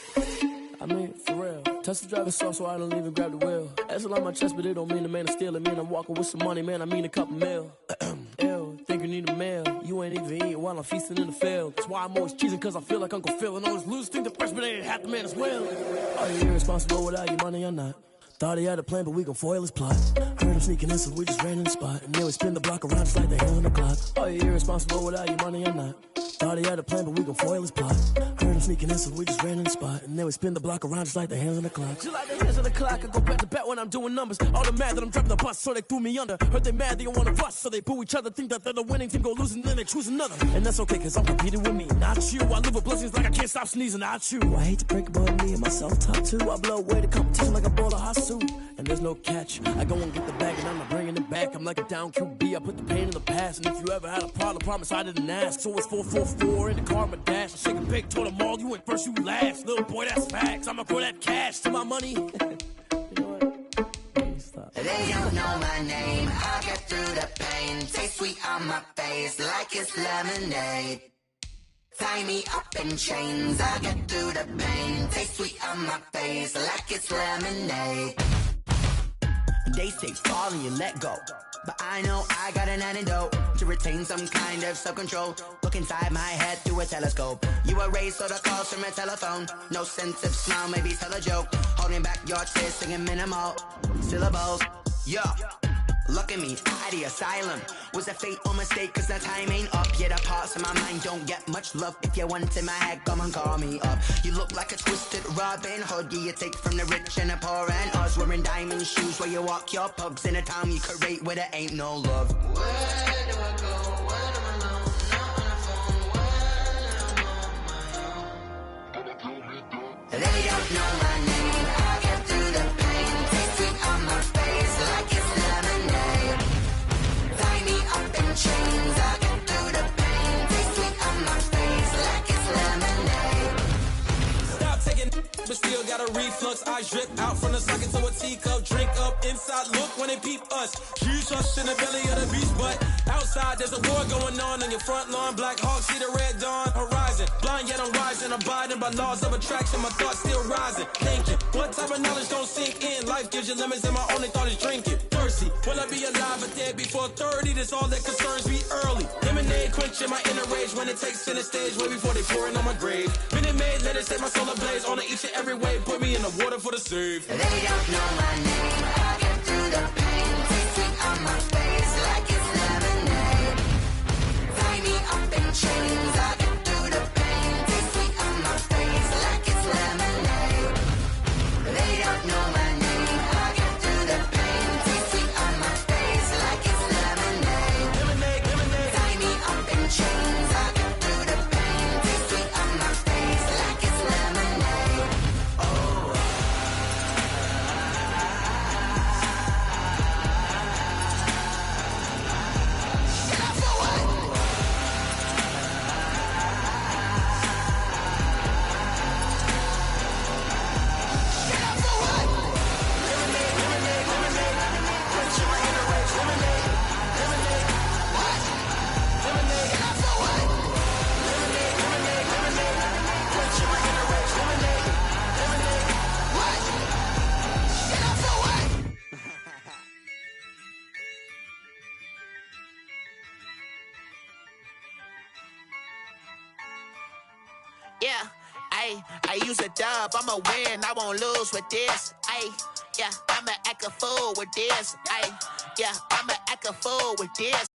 I mean, for real. Touch the driver's soft so I don't even grab the wheel. That's on my chest, but it don't mean the man is stealing. Mean I'm walking with some money, man. I mean a couple mil. Ew, think you need a meal. You ain't even eating while I'm feasting in the field. That's why I'm always cheesing, cause I feel like Uncle Phil. And all those losers think the freshman ain't half the man as well. Are you irresponsible without your money or not? Thought he had a plan, but we gon' foil his plot. Heard him sneaking in, so we just ran in the spot. And then we spin the block around just like the hell on the clock. Are you irresponsible without your money or not? Thought he had a plan, but we gon' foil his plot. Heard him sneaking in, so we just ran in the spot. And then we spin the block around just like the hands on the clock. Just like the hands on the clock, I go back to back when I'm doing numbers. All the mad that I'm dropping the bus, so they threw me under. Heard they mad, they don't wanna bust, so they boo each other. Think that they're the winning team, go losing, then they choose another. And that's okay, cause I'm competing with me, not you. I live with blessings like I can't stop sneezing, not you. I hate to break it, but me and myself top two. I blow away the competition like a ball of hot soup. And there's no catch. I go and get the bag and I'm not bringing it back. I'm like a down QB. I put the pain in the past. And if you ever had a problem, promise I didn't ask. So it's 4-4-4 in the car, my dash. I shake a big, told them all, you went first, you last. Little boy, that's facts. I'ma throw that cash to my money. You know what? Stop. They don't know my name. I get through the pain. Taste sweet on my face like it's lemonade. Tie me up in chains. I get through the pain. Taste sweet on my face like it's lemonade. They say fall and you let go, but I know I got an antidote to retain some kind of self-control. Look inside my head through a telescope. You were raised so the calls from a telephone. No sense of smile, maybe tell a joke. Holding back your tears, singing minimal syllables. Yo, look at me, out the asylum. Was a fate or mistake, cause the time ain't up. Yet the parts of my mind don't get much love. If you want in my head, come and call me up. You look like a twisted Robin Hood. Yeah, you take from the rich and the poor and us. Wearing diamond shoes where you walk your pugs. In a town you create where there ain't no love. Where do I go? When I'm alone, not on the phone. When I'm on my own. They don't know my name. I get through the pain. Taste sweet on my face like it's lemonade. Tie me up in chains. I get through the pain. Taste sweet on my face like it's lemonade. Stop taking, but still got a reflux. I drip out from the socket to a teacup. Drink up inside, look when they peep us. Huge us in the belly of the beast, but outside there's a war going on your front lawn. Black Hawk, see the red dawn horizon. Blind yet I'm rising, abiding by laws of attraction. My thoughts still rising, thinking what type of knowledge don't sink in? Life gives you limits and my only thought is drinking. Thirsty, will I be alive or dead before 30? That's all that concerns me early. Lemonade quenching my inner rage when it takes center stage way before they pouring on my grave. Minute Maid, let it set my soul ablaze on each and every way. Put me in the water for the save. They don't know my name. I get through the pain. Taste sweet on my face like it's lemonade. Tie me up in chains. I get through the pain. Taste sweet on my face like it's lemonade. They don't know my name. I get through the pain. Taste sweet on my face like it's lemonade. Lemonade, lemonade. Tie me up in chains. I get through the pain. Taste sweet on my face like it's lemonade. Oh. Yeah, I use a dub, I'ma win, I won't lose with this. Yeah, I'ma act a fool with this. Yeah, I'ma act a fool with this.